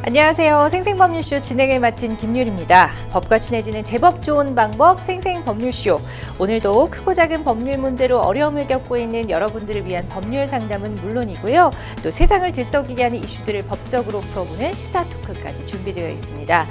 안녕하세요. 생생법률쇼 진행을 맡은 김유리입니다. 법과 친해지는 제법 좋은 방법 생생법률쇼. 오늘도 크고 작은 법률 문제로 어려움을 겪고 있는 여러분들을 위한 법률 상담은 물론이고요. 또 세상을 들썩이게 하는 이슈들을 법적으로 풀어보는 시사 토크까지 준비되어 있습니다.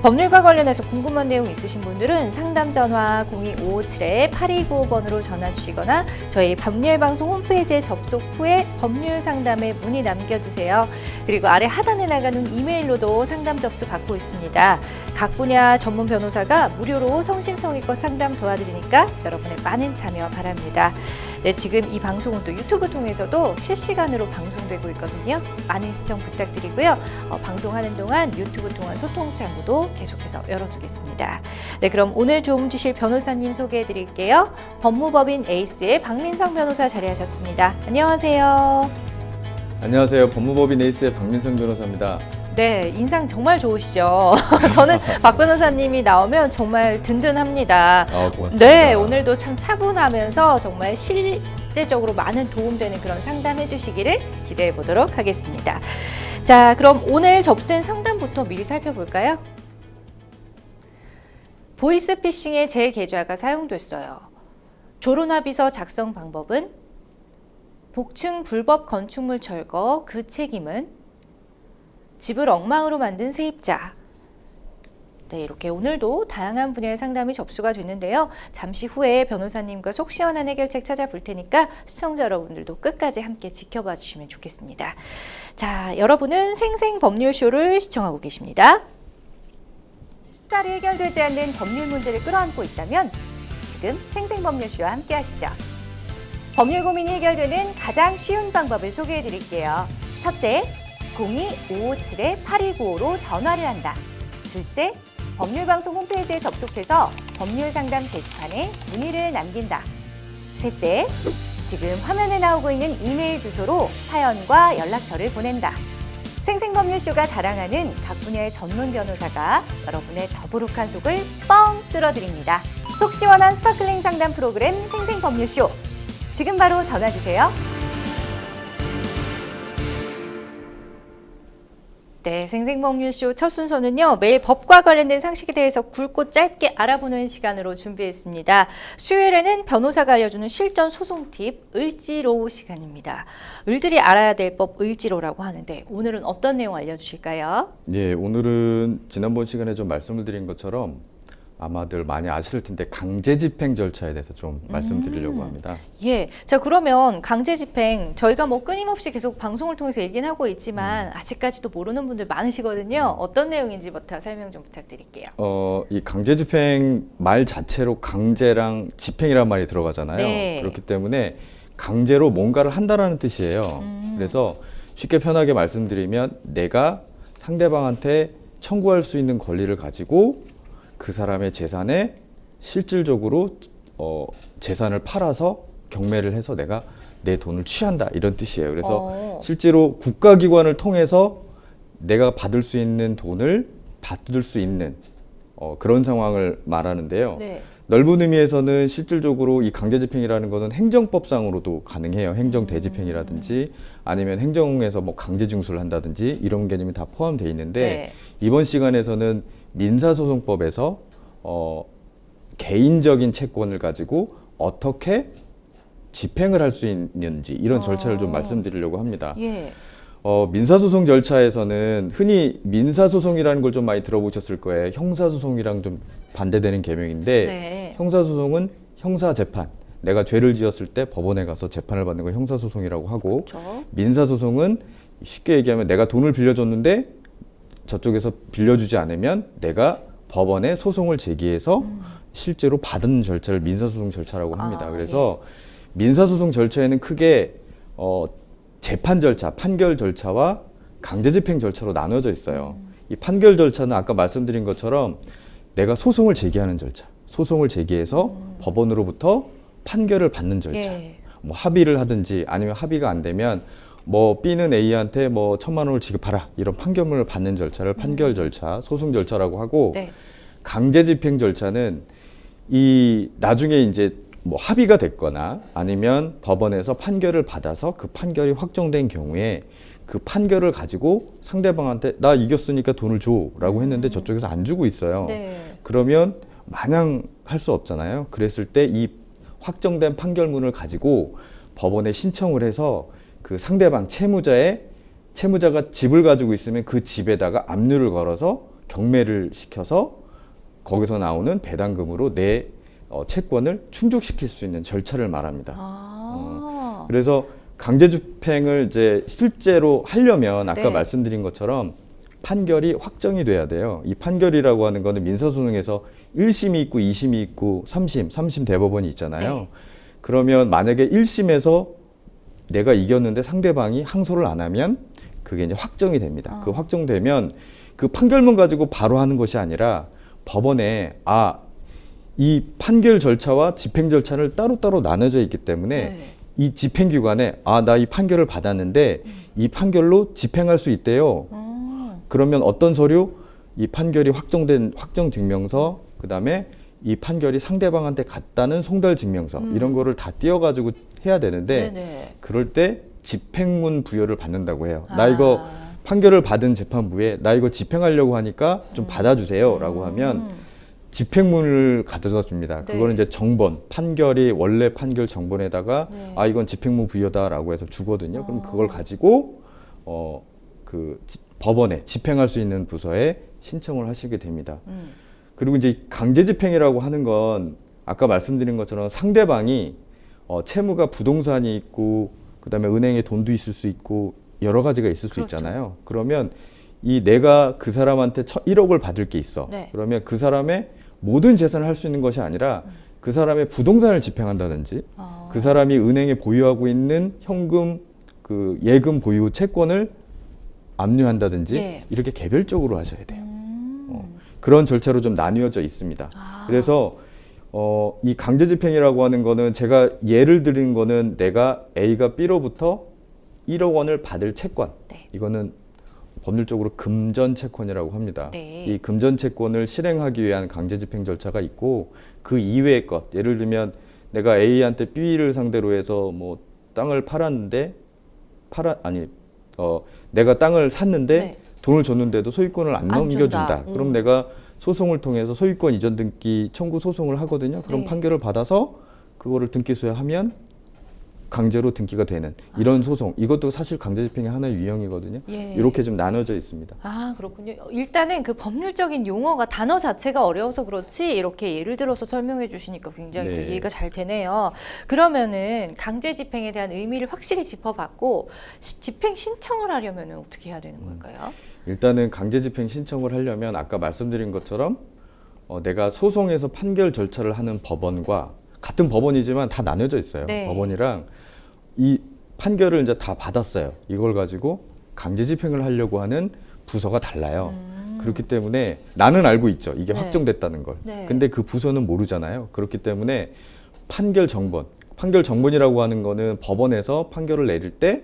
법률과 관련해서 궁금한 내용 있으신 분들은 상담 전화 02557-8295번으로 전화 주시거나 저희 법률방송 홈페이지에 접속 후에 법률 상담에 문의 남겨주세요. 그리고 아래 하단에 나가는 이메일로도 상담 접수 받고 있습니다. 각 분야 전문 변호사가 무료로 성심성의껏 상담 도와드리니까 여러분의 많은 참여 바랍니다. 네, 지금 이 방송은 또 유튜브 통해서도 실시간으로 방송되고 있거든요. 많은 시청 부탁드리고요. 방송하는 동안 유튜브 통한 소통 창구도 계속해서 열어두겠습니다. 네, 그럼 오늘 도움 주실 변호사님 소개해 드릴게요. 법무법인 에이스의 박민성 변호사 자리하셨습니다. 안녕하세요. 안녕하세요. 법무법인 에이스의 박민성 변호사입니다. 네, 인상 정말 좋으시죠? 저는 박 변호사님이 나오면 정말 든든합니다. 고맙습니다. 네, 오늘도 참 차분하면서 정말 실제적으로 많은 도움되는 그런 상담해 주시기를 기대해 보도록 하겠습니다. 자, 그럼 오늘 접수된 상담부터 미리 살펴볼까요? 보이스피싱의 재계좌가 사용됐어요. 조론합의서 작성 방법은 복층 불법 건축물 철거, 그 책임은 집을 엉망으로 만든 세입자. 네, 이렇게 오늘도 다양한 분야의 상담이 접수가 됐는데요. 잠시 후에 변호사님과 속 시원한 해결책 찾아볼 테니까 시청자 여러분들도 끝까지 함께 지켜봐 주시면 좋겠습니다. 자, 여러분은 생생법률쇼를 시청하고 계십니다. 잘 해결되지 않는 법률 문제를 끌어안고 있다면 지금 생생법률쇼와 함께 하시죠. 법률 고민이 해결되는 가장 쉬운 방법을 소개해 드릴게요. 첫째, 02557-8295로 전화를 한다. 둘째, 법률방송 홈페이지에 접속해서 법률상담 게시판에 문의를 남긴다. 셋째, 지금 화면에 나오고 있는 이메일 주소로 사연과 연락처를 보낸다. 생생법률쇼가 자랑하는 각 분야의 전문 변호사가 여러분의 더부룩한 속을 뻥 뚫어드립니다. 속 시원한 스파클링 상담 프로그램 생생법률쇼. 지금 바로 전화 주세요. 네, 생생법률쇼 첫 순서는요. 매일 법과 관련된 상식에 대해서 굵고 짧게 알아보는 시간으로 준비했습니다. 수요일에는 변호사가 알려주는 실전 소송 팁, 을지로 시간입니다. 을들이 알아야 될 법 을지로라고 하는데 오늘은 어떤 내용 알려주실까요? 예, 오늘은 지난번 시간에 좀 말씀을 드린 것처럼 아마들 많이 아실 텐데 강제집행 절차에 대해서 좀 말씀드리려고 합니다. 예, 자 그러면 강제집행 저희가 뭐 끊임없이 계속 방송을 통해서 얘기는 하고 있지만 아직까지도 모르는 분들 많으시거든요. 어떤 내용인지부터 설명 좀 부탁드릴게요. 이 강제집행 말 자체로 강제랑 집행이란 말이 들어가잖아요. 네. 그렇기 때문에 강제로 뭔가를 한다라는 뜻이에요. 그래서 쉽게 편하게 말씀드리면 내가 상대방한테 청구할 수 있는 권리를 가지고 그 사람의 재산에 실질적으로 재산을 팔아서 경매를 해서 내가 내 돈을 취한다 이런 뜻이에요. 그래서 실제로 국가기관을 통해서 내가 받을 수 있는 돈을 받을 수 있는 그런 상황을 말하는데요. 네. 넓은 의미에서는 실질적으로 이 강제집행이라는 것은 행정법상으로도 가능해요. 행정대집행이라든지 아니면 행정에서 뭐 강제징수를 한다든지 이런 개념이 다 포함되어 있는데 네. 이번 시간에서는 민사소송법에서 개인적인 채권을 가지고 어떻게 집행을 할 수 있는지 이런 절차를 좀 말씀드리려고 합니다. 예. 민사소송 절차에서는 흔히 민사소송이라는 걸 좀 많이 들어보셨을 거예요. 형사소송이랑 좀 반대되는 개명인데 네. 형사소송은 형사재판, 내가 죄를 지었을 때 법원에 가서 재판을 받는 걸 형사소송이라고 하고 그렇죠. 민사소송은 쉽게 얘기하면 내가 돈을 빌려줬는데 저쪽에서 빌려주지 않으면 내가 법원에 소송을 제기해서 실제로 받은 절차를 민사소송 절차라고 합니다. 그래서 민사소송 절차에는 크게 재판 절차, 판결 절차와 강제집행 절차로 나눠져 있어요. 이 판결 절차는 아까 말씀드린 것처럼 내가 소송을 제기하는 절차, 소송을 제기해서 법원으로부터 판결을 받는 절차, 예. 뭐 합의를 하든지 아니면 합의가 안 되면 뭐 B는 A한테 뭐 1,000만 원을 지급하라 이런 판결문을 받는 절차를 판결 절차, 소송 절차라고 하고 네. 강제집행 절차는 이 나중에 이제 뭐 합의가 됐거나 아니면 법원에서 판결을 받아서 그 판결이 확정된 경우에 그 판결을 가지고 상대방한테 나 이겼으니까 돈을 줘라고 했는데 저쪽에서 안 주고 있어요. 네. 그러면 마냥 할 수 없잖아요. 그랬을 때 이 확정된 판결문을 가지고 법원에 신청을 해서 그 상대방 채무자가 집을 가지고 있으면 그 집에다가 압류를 걸어서 경매를 시켜서 거기서 나오는 배당금으로 내 채권을 충족시킬 수 있는 절차를 말합니다. 그래서 강제집행을 이제 실제로 하려면 아까 네. 말씀드린 것처럼 판결이 확정이 돼야 돼요. 이 판결이라고 하는 거는 민사소송에서 1심이 있고 2심이 있고 3심 대법원이 있잖아요. 네. 그러면 만약에 1심에서 내가 이겼는데 상대방이 항소를 안 하면 그게 이제 확정이 됩니다. 그 확정되면 그 판결문 가지고 바로 하는 것이 아니라 법원에 이 판결 절차와 집행 절차를 따로따로 나눠져 있기 때문에 네. 이 집행기관에 나 이 판결을 받았는데 이 판결로 집행할 수 있대요. 그러면 어떤 서류? 이 판결이 확정된 확정증명서, 그 다음에 이 판결이 상대방한테 갔다는 송달증명서 이런 거를 다 띄워가지고 해야 되는데 네네. 그럴 때 집행문 부여를 받는다고 해요. 나 이거 판결을 받은 재판부에 나 이거 집행하려고 하니까 좀 받아주세요 라고 하면 집행문을 가져다 줍니다. 네. 그거는 이제 정본, 판결이 원래 판결 정본에다가 네. 이건 집행문 부여다라고 해서 주거든요. 그럼 그걸 가지고 법원에 집행할 수 있는 부서에 신청을 하시게 됩니다. 그리고 이제 강제 집행이라고 하는 건 아까 말씀드린 것처럼 상대방이 채무가 부동산이 있고 그다음에 은행에 돈도 있을 수 있고 여러 가지가 있을 수 그렇죠. 있잖아요. 그러면 내가 그 사람한테 1억을 받을 게 있어. 네. 그러면 그 사람의 모든 재산을 할 수 있는 것이 아니라 그 사람의 부동산을 집행한다든지 그 사람이 은행에 보유하고 있는 현금 그 예금 보유 채권을 압류한다든지 네. 이렇게 개별적으로 하셔야 돼요. 그런 절차로 좀 나뉘어져 있습니다. 그래서 이 강제집행이라고 하는 거는 제가 예를 드린 거는 내가 A가 B로부터 1억 원을 받을 채권. 네. 이거는 법률적으로 금전채권이라고 합니다. 네. 이 금전채권을 실행하기 위한 강제집행 절차가 있고 그 이외의 것, 예를 들면 내가 A한테 B를 상대로 해서 뭐 땅을 팔았는데 내가 땅을 샀는데 네. 돈을 줬는데도 소유권을 안 넘겨준다. 준다. 그럼 내가 소송을 통해서 소유권 이전 등기 청구 소송을 하거든요. 그럼 네. 판결을 받아서 그거를 등기 소유하면 강제로 등기가 되는 이런 소송. 이것도 사실 강제집행의 하나의 유형이거든요. 예. 이렇게 좀 나눠져 있습니다. 그렇군요. 일단은 그 법률적인 용어가 단어 자체가 어려워서 그렇지 이렇게 예를 들어서 설명해 주시니까 굉장히 네. 이해가 잘 되네요. 그러면은 강제 집행에 대한 의미를 확실히 짚어봤고 집행 신청을 하려면 어떻게 해야 되는 걸까요? 일단은 강제집행 신청을 하려면 아까 말씀드린 것처럼 내가 소송에서 판결 절차를 하는 법원과 같은 법원이지만 다 나눠져 있어요. 네. 법원이랑 이 판결을 이제 다 받았어요. 이걸 가지고 강제집행을 하려고 하는 부서가 달라요. 그렇기 때문에 나는 알고 있죠. 이게 네. 확정됐다는 걸. 네. 근데 그 부서는 모르잖아요. 그렇기 때문에 판결 정본이라고 하는 거는 법원에서 판결을 내릴 때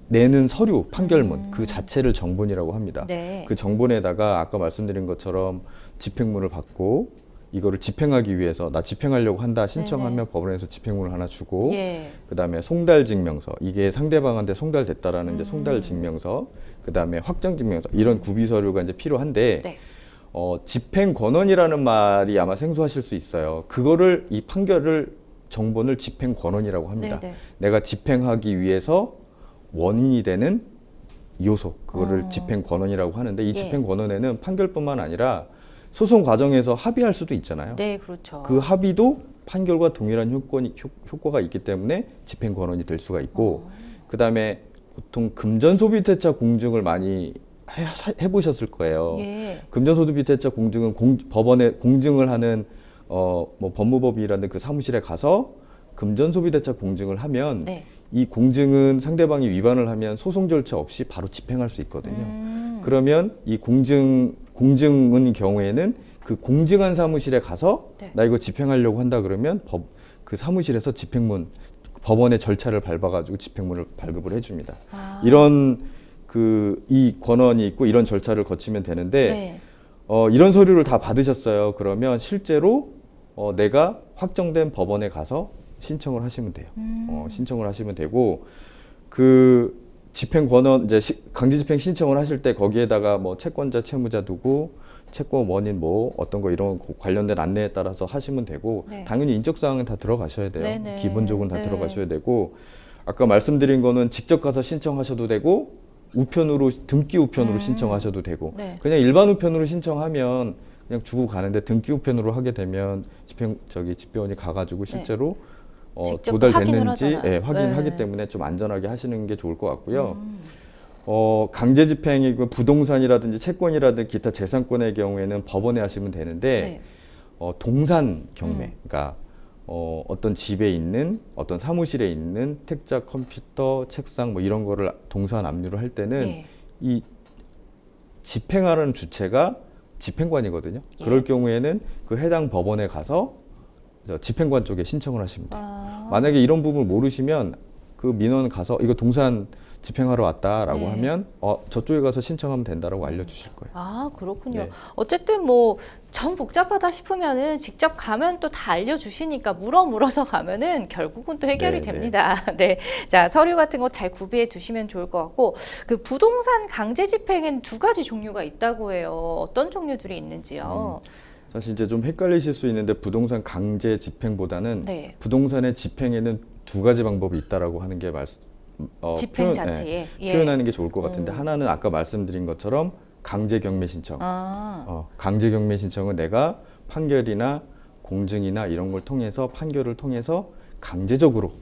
내는 서류, 판결문 그 자체를 정본이라고 합니다. 네. 그 정본에다가 아까 말씀드린 것처럼 집행문을 받고 이거를 집행하기 위해서 나 집행하려고 한다 신청하면 네네. 법원에서 집행문을 하나 주고 예. 그다음에 송달증명서 이게 상대방한테 송달됐다라는 이제 송달증명서 그다음에 확정증명서 이런 구비 서류가 이제 필요한데 네. 집행 권원이라는 말이 아마 생소하실 수 있어요. 그거를 이 판결을 정본을 집행 권원이라고 합니다. 네네. 내가 집행하기 위해서 원인이 되는 요소 그거를 집행 권원이라고 하는데 이 예. 집행 권원에는 판결뿐만 아니라 소송 과정에서 합의할 수도 있잖아요. 네, 그렇죠. 그 합의도 판결과 동일한 효과가 있기 때문에 집행 권원이 될 수가 있고 그다음에 보통 금전소비대차 공증을 많이 해보셨을 거예요. 예. 금전소비대차 공증은 법원에 공증을 하는 뭐 법무법이라는 그 사무실에 가서 금전소비대차 공증을 하면 네. 이 공증은 상대방이 위반을 하면 소송 절차 없이 바로 집행할 수 있거든요. 그러면 이 공증은 경우에는 그 공증한 사무실에 가서 네. 나 이거 집행하려고 한다 그러면 그 사무실에서 집행문 법원의 절차를 밟아가지고 집행문을 발급을 해줍니다. 이런 이 권한이 있고 이런 절차를 거치면 되는데 네. 이런 서류를 다 받으셨어요. 그러면 실제로 내가 확정된 법원에 가서 신청을 하시면 돼요. 신청을 하시면 되고 그 집행 권원 이제 강제 집행 신청을 하실 때 거기에다가 뭐 채권자, 채무자 두고 채권 원인 뭐 어떤 거 이런 거 관련된 안내에 따라서 하시면 되고 네. 당연히 인적 사항은 다 들어가셔야 돼요. 네네. 기본적으로는 다 네. 들어가셔야 되고 아까 말씀드린 거는 직접 가서 신청하셔도 되고 우편으로 등기 우편으로 신청하셔도 되고 네. 그냥 일반 우편으로 신청하면 그냥 주고 가는데 등기 우편으로 하게 되면 집배원이 가가지고 실제로 직접 도달됐는지 확인을 하잖아요. 확인하기 네. 때문에 좀 안전하게 하시는 게 좋을 것 같고요. 강제 집행이 부동산이라든지 채권이라든지 기타 재산권의 경우에는 법원에 하시면 되는데 네. 동산 경매, 그러니까 어떤 집에 있는 어떤 사무실에 있는 택자, 컴퓨터, 책상 뭐 이런 거를 동산 압류를 할 때는 네. 이 집행하는 주체가 집행관이거든요. 예. 그럴 경우에는 그 해당 법원에 가서 집행관 쪽에 신청을 하시면 돼요. 만약에 이런 부분을 모르시면 그 민원 가서 이거 동산 집행하러 왔다라고 네. 하면 저쪽에 가서 신청하면 된다라고 알려주실 거예요. 아, 그렇군요. 네. 어쨌든 뭐 정 복잡하다 싶으면은 직접 가면 또 다 알려주시니까 물어서 가면은 결국은 또 해결이 네, 네. 됩니다. 네. 자, 서류 같은 거 잘 구비해 두시면 좋을 것 같고 그 부동산 강제 집행엔 두 가지 종류가 있다고 해요. 어떤 종류들이 있는지요? 사실 이제 좀 헷갈리실 수 있는데 부동산 강제 집행보다는 네. 부동산의 집행에는 두 가지 방법이 있다라고 하는 게 집행 표현, 자체에 예. 표현하는 게 좋을 것 같은데 하나는 아까 말씀드린 것처럼 강제 경매 신청. 강제 경매 신청은 내가 판결이나 공증이나 이런 걸 통해서 판결을 통해서 강제적으로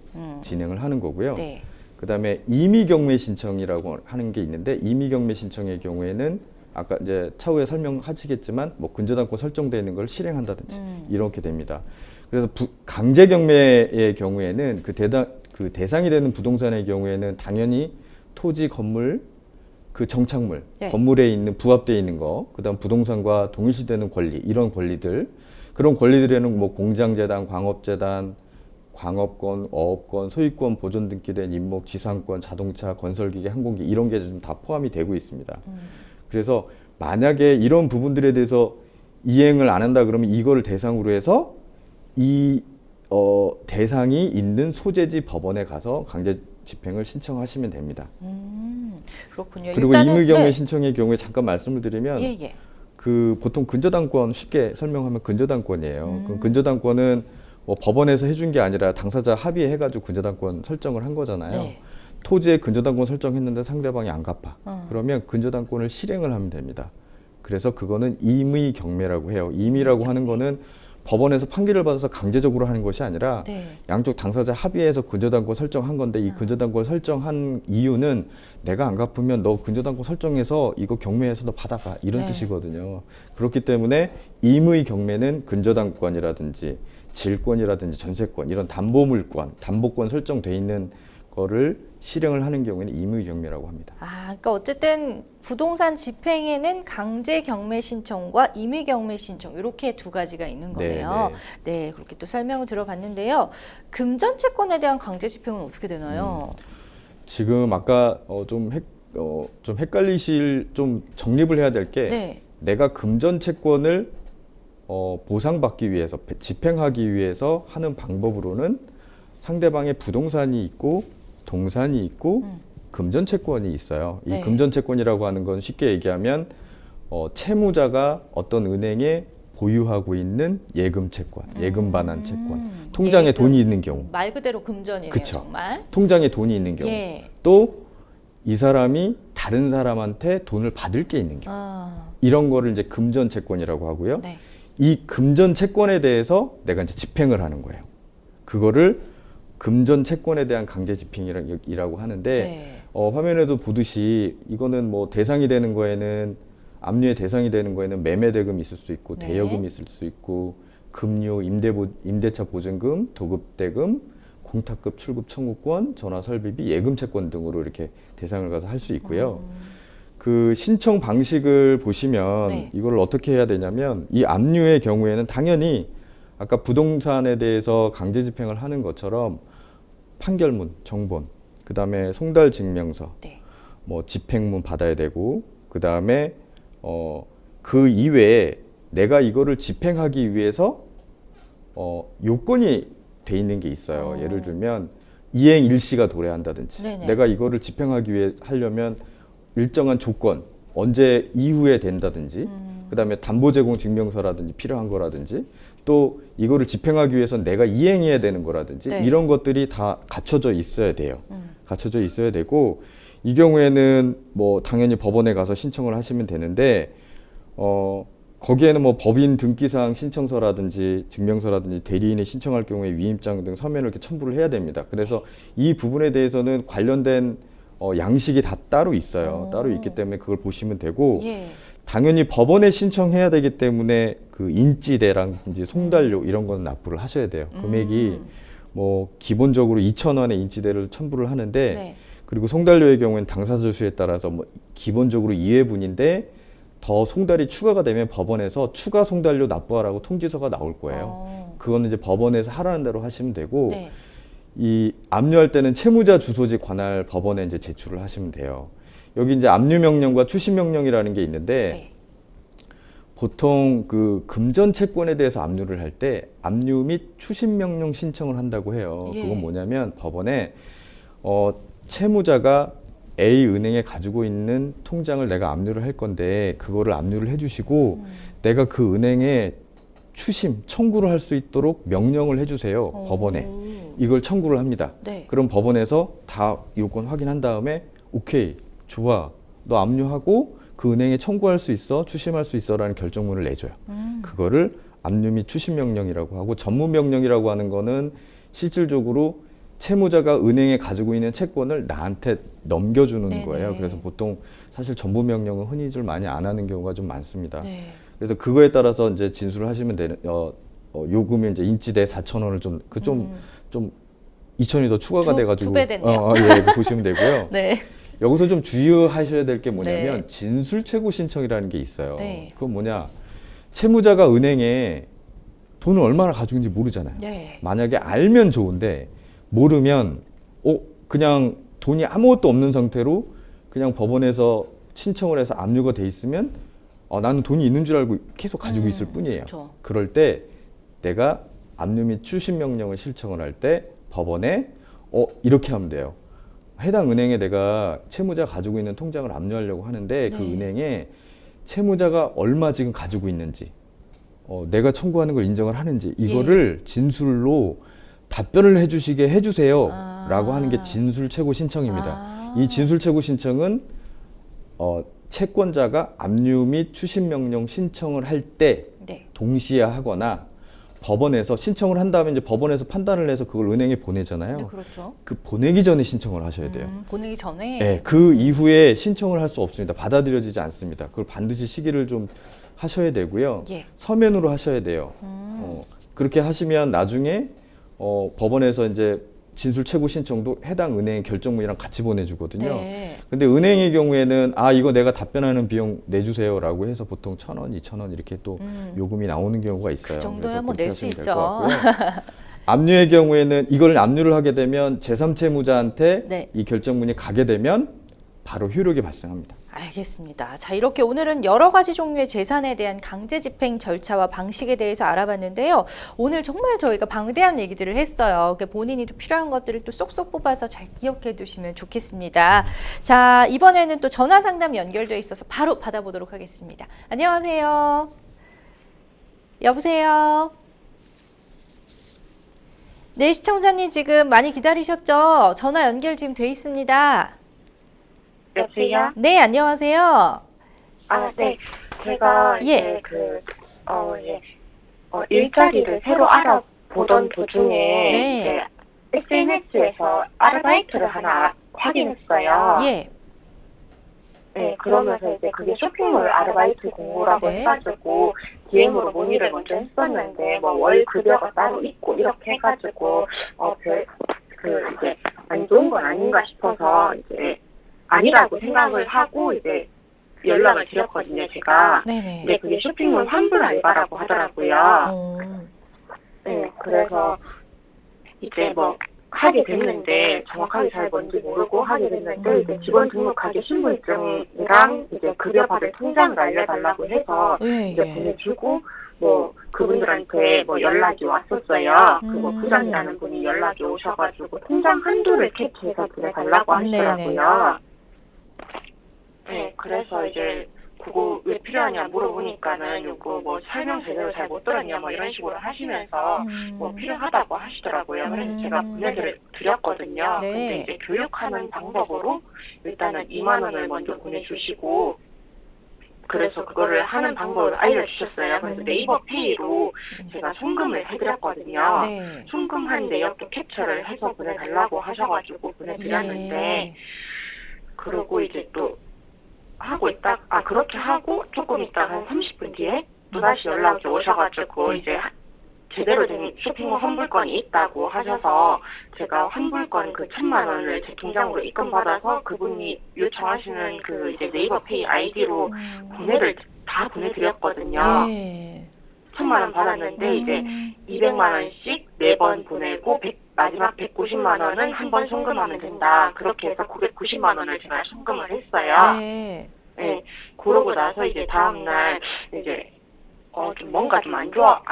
진행을 하는 거고요. 네. 그다음에 임의 경매 신청이라고 하는 게 있는데 임의 경매 신청의 경우에는 아까 이제 차후에 설명하시겠지만 뭐 근저당권 설정되어 있는 걸 실행한다든지 이렇게 됩니다. 그래서 강제 경매의 경우에는 그 대상이 되는 부동산의 경우에는 당연히 토지, 건물, 그 정착물, 네. 건물에 있는 부합되어 있는 거, 그다음 부동산과 동일시되는 권리, 이런 권리들, 그런 권리들에는 뭐 공장재단, 광업재단, 광업권, 어업권, 소유권 보존 등기된 임목, 지상권, 자동차, 건설기계, 항공기 이런 게 좀 다 포함이 되고 있습니다. 그래서 만약에 이런 부분들에 대해서 이행을 안 한다 그러면 이거를 대상으로 해서 대상이 있는 소재지 법원에 가서 강제 집행을 신청하시면 됩니다. 그렇군요. 그리고 일단은, 임의 경매 네. 신청의 경우에 잠깐 말씀을 드리면 예. 그 보통 근저당권 쉽게 설명하면 근저당권이에요. 그 근저당권은 뭐 법원에서 해준 게 아니라 당사자 합의해가지고 근저당권 설정을 한 거잖아요. 네. 토지에 근저당권 설정했는데 상대방이 안 갚아. 그러면 근저당권을 실행을 하면 됩니다. 그래서 그거는 임의 경매라고 해요. 임의라고 하는 거는 법원에서 판결을 받아서 강제적으로 하는 것이 아니라 네. 양쪽 당사자 합의해서 근저당권 설정한 건데 이 근저당권 설정한 이유는 내가 안 갚으면 너 근저당권 설정해서 이거 경매해서 너 받아가 이런 네. 뜻이거든요. 그렇기 때문에 임의 경매는 근저당권이라든지 질권이라든지 전세권 이런 담보물권, 담보권 설정돼 있는 거를 실행을 하는 경우에는 임의 경매라고 합니다. 그러니까 어쨌든 부동산 집행에는 강제 경매 신청과 임의 경매 신청 이렇게 두 가지가 있는 거네요. 네, 그렇게 또 설명을 들어봤는데요. 금전 채권에 대한 강제 집행은 어떻게 되나요? 지금 아까 좀 헷갈리실 좀 정립을 해야 될 게 네. 내가 금전 채권을 보상받기 위해서 집행하기 위해서 하는 방법으로는 상대방의 부동산이 있고 동산이 있고 금전 채권이 있어요. 이 네. 금전 채권이라고 하는 건 쉽게 얘기하면 채무자가 어떤 은행에 보유하고 있는 예금 채권, 예금 반환 채권, 통장에 예금. 돈이 있는 경우, 말 그대로 금전이네요, 그쵸. 정말. 통장에 돈이 있는 경우, 예. 또 이 사람이 다른 사람한테 돈을 받을 게 있는 경우, 이런 거를 이제 금전 채권이라고 하고요. 네. 이 금전 채권에 대해서 내가 이제 집행을 하는 거예요. 그거를 금전 채권에 대한 강제 집행이라고 하는데 네. 화면에도 보듯이 이거는 뭐 대상이 되는 거에는 압류의 대상이 되는 거에는 매매 대금이 있을 수 있고 네. 대여금이 있을 수 있고 급료, 임대차 보증금, 도급 대금, 공탁급, 출급 청구권, 전화 설비비, 예금 채권 등으로 이렇게 대상을 가서 할 수 있고요. 그 신청 방식을 보시면 네. 이걸 어떻게 해야 되냐면 이 압류의 경우에는 당연히 아까 부동산에 대해서 강제 집행을 하는 것처럼 판결문, 정본, 그다음에 송달 증명서, 네. 뭐 집행문 받아야 되고 그다음에 그 이외에 내가 이거를 집행하기 위해서 요건이 돼 있는 게 있어요. 예를 들면 이행 일시가 도래한다든지 네네. 내가 이거를 집행하기 위해 하려면 일정한 조건 언제 이후에 된다든지 그다음에 담보 제공 증명서라든지 필요한 거라든지 또 이거를 집행하기 위해서 내가 이행해야 되는 거라든지 네. 이런 것들이 다 갖춰져 있어야 돼요. 갖춰져 있어야 되고 이 경우에는 뭐 당연히 법원에 가서 신청을 하시면 되는데 거기에는 뭐 법인 등기사항 신청서라든지 증명서라든지 대리인이 신청할 경우에 위임장 등 서면을 이렇게 첨부를 해야 됩니다. 그래서 이 부분에 대해서는 관련된 양식이 다 따로 있어요. 따로 있기 때문에 그걸 보시면 되고 예. 당연히 법원에 신청해야 되기 때문에 그 인지대라든지 송달료 이런 건 납부를 하셔야 돼요. 금액이 뭐 기본적으로 2,000원의 인지대를 첨부를 하는데 네. 그리고 송달료의 경우에는 당사자 수에 따라서 뭐 기본적으로 2회분인데 더 송달이 추가가 되면 법원에서 추가 송달료 납부하라고 통지서가 나올 거예요. 그거는 이제 법원에서 하라는 대로 하시면 되고 네. 이 압류할 때는 채무자 주소지 관할 법원에 이제 제출을 하시면 돼요. 여기 이제 압류 명령과 추심 명령이라는 게 있는데 네. 보통 그 금전 채권에 대해서 압류를 할 때 압류 및 추심 명령 신청을 한다고 해요. 예. 그건 뭐냐면 법원에 채무자가 A 은행에 가지고 있는 통장을 내가 압류를 할 건데 그거를 압류를 해주시고 내가 그 은행에 추심 청구를 할 수 있도록 명령을 해주세요. 법원에 이걸 청구를 합니다. 네. 그럼 법원에서 다 요건 확인한 다음에 오케이 좋아 너 압류하고 그 은행에 청구할 수 있어 추심할 수 있어라는 결정문을 내줘요. 그거를 압류 및 추심 명령이라고 하고 전무 명령이라고 하는 거는 실질적으로 채무자가 은행에 가지고 있는 채권을 나한테 넘겨주는 네네. 거예요. 그래서 보통 사실 전부 명령은 흔히들 많이 안 하는 경우가 좀 많습니다. 네. 그래서 그거에 따라서 이제 진술을 하시면 되는 요금이 이제 인지대 4,000원을 좀 2,000원이 더 추가가 돼가지고 2배 됐네요. 예, 보시면 되고요. 네. 여기서 좀 주의하셔야 될 게 뭐냐면 네. 진술 최고 신청이라는 게 있어요. 네. 그건 뭐냐? 채무자가 은행에 돈을 얼마나 가지고 있는지 모르잖아요. 네. 만약에 알면 좋은데 모르면 그냥 돈이 아무것도 없는 상태로 그냥 법원에서 신청을 해서 압류가 돼 있으면 나는 돈이 있는 줄 알고 계속 가지고 있을 뿐이에요. 그렇죠. 그럴 때 내가 압류 및 추심 명령을 신청을 할 때 법원에 이렇게 하면 돼요. 해당 은행에 내가 채무자 가지고 있는 통장을 압류하려고 하는데 그 네. 은행에 채무자가 얼마 지금 가지고 있는지 내가 청구하는 걸 인정을 하는지 이거를 진술로 답변을 해주시게 해주세요 라고 하는 게 진술 최고 신청입니다. 이 진술 최고 신청은 채권자가 압류 및 추심 명령 신청을 할 때 네. 동시에 하거나 법원에서 신청을 한 다음에 이제 법원에서 판단을 해서 그걸 은행에 보내잖아요. 네, 그렇죠. 그 보내기 전에 신청을 하셔야 돼요. 보내기 전에. 네, 그 이후에 신청을 할 수 없습니다. 받아들여지지 않습니다. 그걸 반드시 시기를 좀 하셔야 되고요. 예. 서면으로 하셔야 돼요. 그렇게 하시면 나중에 법원에서 이제 진술 최고 신청도 해당 은행의 결정문이랑 같이 보내주거든요. 네. 근데 은행의 경우에는 이거 내가 답변하는 비용 내주세요라고 해서 보통 1,000원, 2,000원 이렇게 또 요금이 나오는 경우가 있어요. 그 정도야 그래서 뭐 그렇게 낼 수 하시면 될것 있죠. 같고요. 압류의 경우에는 이걸 압류를 하게 되면 제3채무자한테 네. 이 결정문이 가게 되면 바로 효력이 발생합니다. 알겠습니다. 자, 이렇게 오늘은 여러 가지 종류의 재산에 대한 강제 집행 절차와 방식에 대해서 알아봤는데요. 오늘 정말 저희가 방대한 얘기들을 했어요. 본인이 또 필요한 것들을 또 쏙쏙 뽑아서 잘 기억해 두시면 좋겠습니다. 자, 이번에는 또 전화 상담 연결돼 있어서 바로 받아보도록 하겠습니다. 안녕하세요. 여보세요. 네, 시청자님 지금 많이 기다리셨죠? 전화 연결 지금 돼 있습니다. 여보세요? 네, 안녕하세요. 네. 제가 예. 이제 일자리를 새로 알아보던 도중에 네. 이제 SNS에서 아르바이트를 하나 확인했어요. 예. 네, 그러면서 이제 그게 쇼핑몰 아르바이트 공고라고 네. 해가지고 DM으로 문의를 먼저 했었는데 뭐 월 급여가 따로 있고 이렇게 해가지고 이제 안 좋은 건 아닌가 싶어서 이제 아니라고 생각을 하고 이제 연락을 드렸거든요, 제가. 네네. 근데 그게 쇼핑몰 환불 알바라고 하더라고요. 네, 그래서 이제 뭐 하게 됐는데 정확하게 잘 뭔지 모르고 하게 됐는데 이제 직원 등록하기 신분증이랑 이제 급여 받을 통장을 알려달라고 해서 예, 이제 예. 보내주고 뭐 그분들한테 뭐 연락이 왔었어요. 그거 부장이라는 분이 연락이 오셔가지고 통장 한도를 캡처해서 보내달라고 하시더라고요. 네, 그래서 이제 그거 왜 필요하냐 물어보니까는 요거 뭐 설명 제대로 잘 못 들었냐 뭐 이런 식으로 하시면서 뭐 필요하다고 하시더라고요. 그래서 제가 보내드렸거든요. 네. 근데 이제 교육하는 방법으로 일단은 2만 원을 먼저 보내주시고 그래서 그거를 하는 방법을 알려주셨어요. 그래서 네이버 페이로 제가 송금을 해드렸거든요. 네. 송금한 내역도 캡처를 해서 보내달라고 하셔가지고 보내드렸는데 네. 그러고 이제 또 하고 있다, 그렇게 하고 조금 있다가 한 30분 뒤에 또다시 연락이 오셔가지고 이제 제대로 된 쇼핑몰 환불권이 있다고 하셔서 제가 환불권 그 1,000만 원을 제 통장으로 입금받아서 그분이 요청하시는 그 이제 네이버 페이 아이디로 다 보내드렸거든요. 네. 1,000만 원 받았는데 이제 200만 원씩 4번 보내고 마지막 190만 원은 한 번 송금하면 된다. 그렇게 해서 990만 원을 제가 송금을 했어요. 네. 네. 그러고 나서 이제 다음날 이제 좀 뭔가 좀 안 좋아,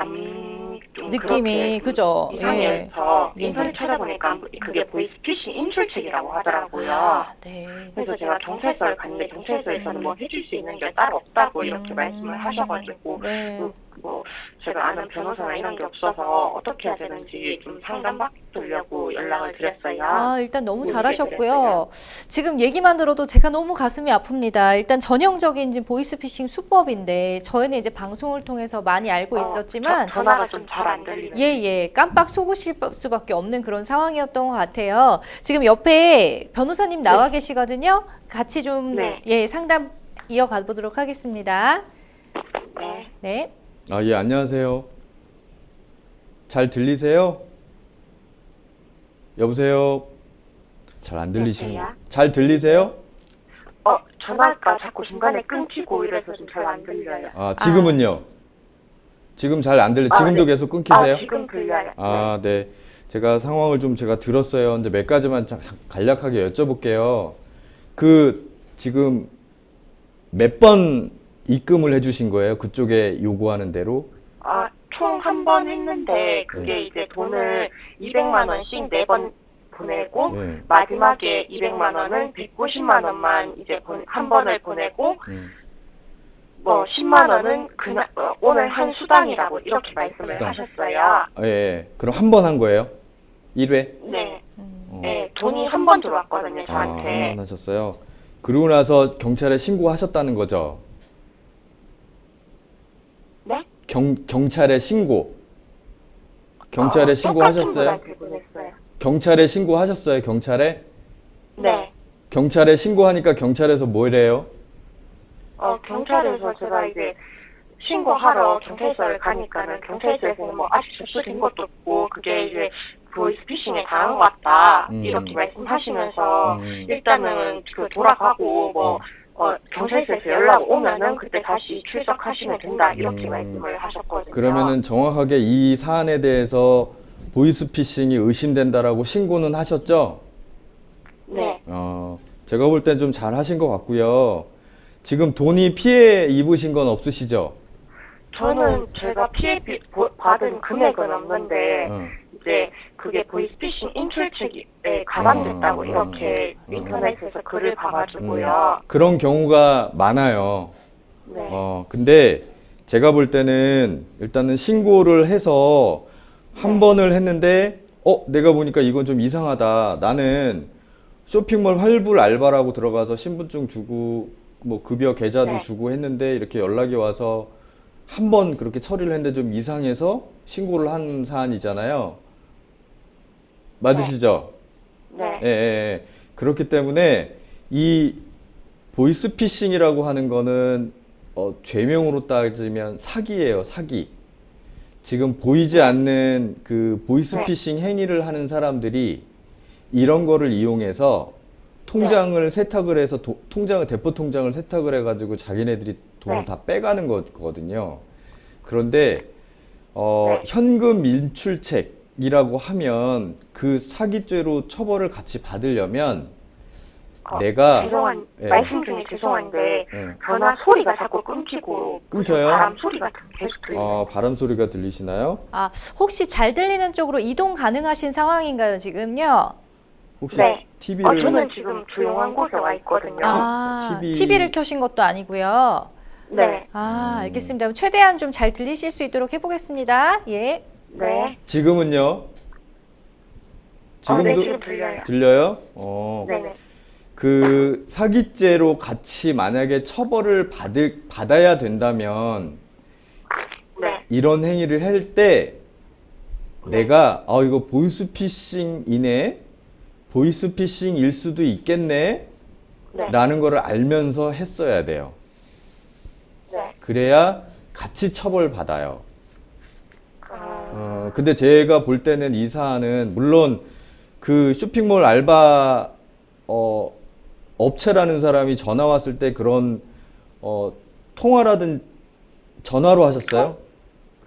좀 느낌이, 그렇게 그죠? 이상해서 예. 인터넷 찾아보니까 그게 보이스피싱 인출책이라고 하더라고요. 네. 그래서 제가 경찰서를 갔는데 경찰서에서는 뭐 해줄 수 있는 게 따로 없다고 이렇게 말씀을 하셔가지고 네. 뭐 제가 아는 변호사나 이런 게 없어서 어떻게 해야 되는지 좀 상담받으려고 연락을 드렸어요. 일단 너무 모르게 잘하셨고요. 지금 얘기만 들어도 제가 너무 가슴이 아픕니다. 일단 전형적인 이제 보이스피싱 수법인데 저희는 이제 방송을 통해서 많이 알고 있었지만 전화가 좀 잘 안 들리는. 예, 깜빡 속으실 수밖에 없는 그런 상황이었던 것 같아요. 지금 옆에 변호사님 나와 계시거든요. 같이 좀 네. 상담 이어가 보도록 하겠습니다. 네. 네. 예, 안녕하세요. 잘 들리세요? 여보세요? 잘 안 들리시는 여보세요? 잘 들리세요? 전화가 자꾸 중간에 끊기고 이래서 좀 잘 안 들려요. 지금은요? 지금 잘 안 들려. 지금도 네. 계속 끊기세요? 지금 들려요. 네. 제가 상황을 좀 제가 들었어요. 근데 몇 가지만 간략하게 여쭤볼게요. 지금 몇 번 입금을 해주신 거예요? 그쪽에 요구하는 대로? 총 한 번 했는데 그게 이제 돈을 200만 원씩 4번 보내고 네. 마지막에 200만 원은 190만 원만 이제 한 번을 보내고 뭐 10만 원은 그날 오늘 한 수당이라고 이렇게 말씀을 수당. 하셨어요. 예. 그럼 한 번 한 거예요? 1회? 네. 네, 돈이 한 번 들어왔거든요, 저한테. 한 번 하셨어요. 그러고 나서 경찰에 신고하셨다는 거죠? 네? 경찰에 신고. 경찰에 신고하셨어요? 똑같은 분한테 보냈어요. 경찰에 신고하셨어요? 경찰에? 네. 경찰에 신고하니까 경찰에서 뭐래요? 경찰에서 제가 이제 신고하러 경찰서를 가니까는 경찰서에서는 뭐 아직 접수된 것도 없고 그게 이제 보이스피싱에 당한 것 같다 이렇게 말씀하시면서 일단은 돌아가고 뭐 경찰서에서 연락 오면은 그때 다시 출석하시면 된다 이렇게 말씀을 하셨거든요. 그러면은 정확하게 이 사안에 대해서 보이스피싱이 의심된다라고 신고는 하셨죠? 네. 제가 볼 땐 좀 잘 하신 것 같고요. 지금 돈이 피해 입으신 건 없으시죠? 저는 제가 피해 받은 금액은 없는데 이제 그게 보이스피싱 인출책에 가담됐다고 이렇게 인터넷에서 글을 봐가지고요. 그런 경우가 많아요. 네. 근데 제가 볼 때는 일단은 신고를 해서 한 번을 했는데 내가 보니까 이건 좀 이상하다. 나는 쇼핑몰 활불 알바라고 들어가서 신분증 주고 뭐 급여 계좌도 주고 했는데 이렇게 연락이 와서 한 번 그렇게 처리를 했는데 좀 이상해서 신고를 한 사안이잖아요. 맞으시죠? 네. 예. 그렇기 때문에 이 보이스피싱이라고 하는 거는 죄명으로 따지면 사기예요, 사기. 지금 보이지 않는 그 보이스피싱 행위를 하는 사람들이 이런 거를 이용해서 통장을 세탁을 해서 대포 통장을 세탁을 해가지고 자기네들이 돈을 다 빼가는 거거든요. 그런데 현금 인출책이라고 하면 그 사기죄로 처벌을 같이 받으려면 내가 예. 말씀 중에 죄송한데 예. 전화 소리가 자꾸 끊기고 끊겨요? 바람 소리가 계속 들려요. 바람 소리가 들리시나요? 아, 혹시 잘 들리는 쪽으로 이동 가능하신 상황인가요, 지금요? 혹시 네. TV를 저는 지금 조용한 곳에 와 있거든요. 아, TV TV를 켜신 것도 아니고요. 네. 아, 알겠습니다. 그럼 최대한 좀 잘 들리실 수 있도록 해보겠습니다. 예. 네. 지금은요? 지금도 네, 지금 들려요. 들려요? 네네. 그 사기죄로 같이 만약에 처벌을 받아야 된다면 네. 이런 행위를 할 때 내가 이거 보이스피싱이네, 보이스피싱일 수도 있겠네 네. 라는 거를 알면서 했어야 돼요. 네. 그래야 같이 처벌받아요. 근데 제가 볼 때는 이 사안은 물론 그 쇼핑몰 알바 업체라는 사람이 전화 왔을 때 그런 통화라든 전화로 하셨어요?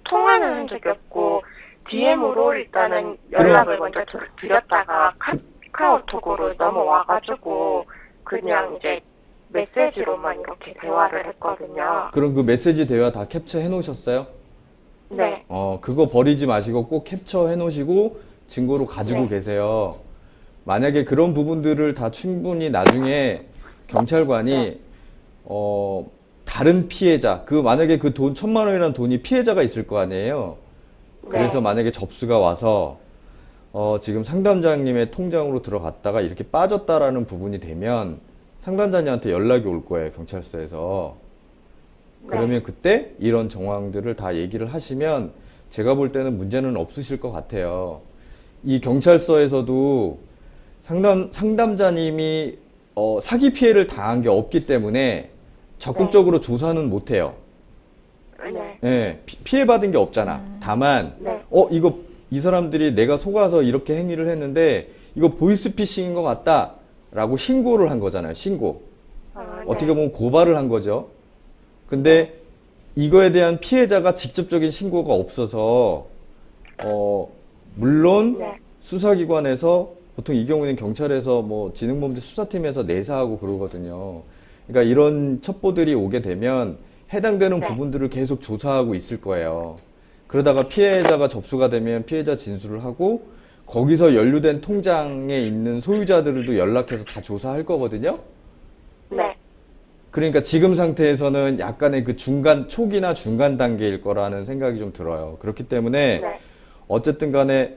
통화는 한 적이 없고 DM으로 일단은 연락을 먼저 드렸다가 카카오톡으로 넘어와가지고 그냥 이제 메시지로만 이렇게 대화를 했거든요. 그럼 그 메시지 대화 다 캡처해 놓으셨어요? 네. 그거 버리지 마시고 꼭 캡처해 놓으시고 증거로 가지고 네. 계세요. 만약에 그런 부분들을 다 충분히 나중에 경찰관이 다른 피해자, 만약에 그 돈 1,000만 원이라는 돈이 피해자가 있을 거 아니에요. 그래서 네. 만약에 접수가 와서 지금 상담자님의 통장으로 들어갔다가 이렇게 빠졌다라는 부분이 되면 상담자님한테 연락이 올 거예요, 경찰서에서. 그러면 그때 이런 정황들을 다 얘기를 하시면 제가 볼 때는 문제는 없으실 것 같아요. 이 경찰서에서도 상담자님이 사기 피해를 당한 게 없기 때문에 적극적으로 조사는 못 해요. 네. 예, 피해 받은 게 없잖아. 다만 네. 이거 이 사람들이 내가 속아서 이렇게 행위를 했는데 이거 보이스피싱인 것 같다라고 신고를 한 거잖아요. 신고. 네. 어떻게 보면 고발을 한 거죠. 근데 이거에 대한 피해자가 직접적인 신고가 없어서 물론 네. 수사기관에서 보통 이 경우는 경찰에서 뭐 지능범죄 수사팀에서 내사하고 그러거든요. 그러니까 이런 첩보들이 오게 되면 해당되는 네. 부분들을 계속 조사하고 있을 거예요. 그러다가 피해자가 접수가 되면 피해자 진술을 하고 거기서 연루된 통장에 있는 소유자들도 연락해서 다 조사할 거거든요. 네. 그러니까 지금 상태에서는 약간의 그 초기나 중간 단계일 거라는 생각이 좀 들어요. 그렇기 때문에 네. 어쨌든 간에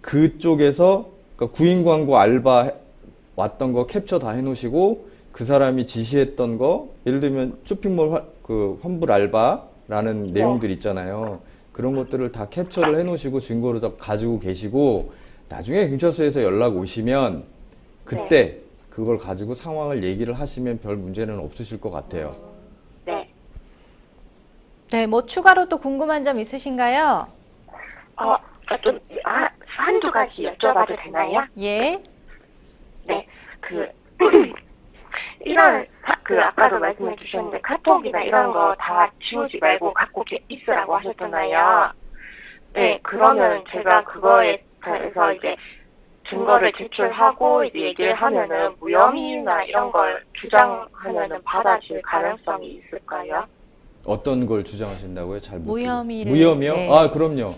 그쪽에서 그러니까 구인 광고 알바 왔던 거 캡처 다 해놓으시고 그 사람이 지시했던 거 예를 들면 쇼핑몰 환불 알바라는 내용들 있잖아요. 그런 것들을 다 캡처를 해놓으시고 증거로 다 가지고 계시고 나중에 경찰서에서 연락 오시면 그때 그걸 가지고 상황을 얘기를 하시면 별 문제는 없으실 것 같아요. 네. 네, 뭐 추가로 또 궁금한 점 있으신가요? 좀 한두 가지 여쭤봐도 되나요? 예. 네. 이런 아까도 말씀해 주셨는데 카톡이나 이런 거 다 지우지 말고 갖고 있으라고 하셨잖아요. 네. 그러면 제가 그거에 대해서 이제 증거를 제출하고 이제 얘기를 하면은 무혐의나 이런 걸 주장하면은 받아줄 가능성이 있을까요? 어떤 걸 주장하신다고요? 잘 못 무혐의를. 무혐의요? 네. 그럼요.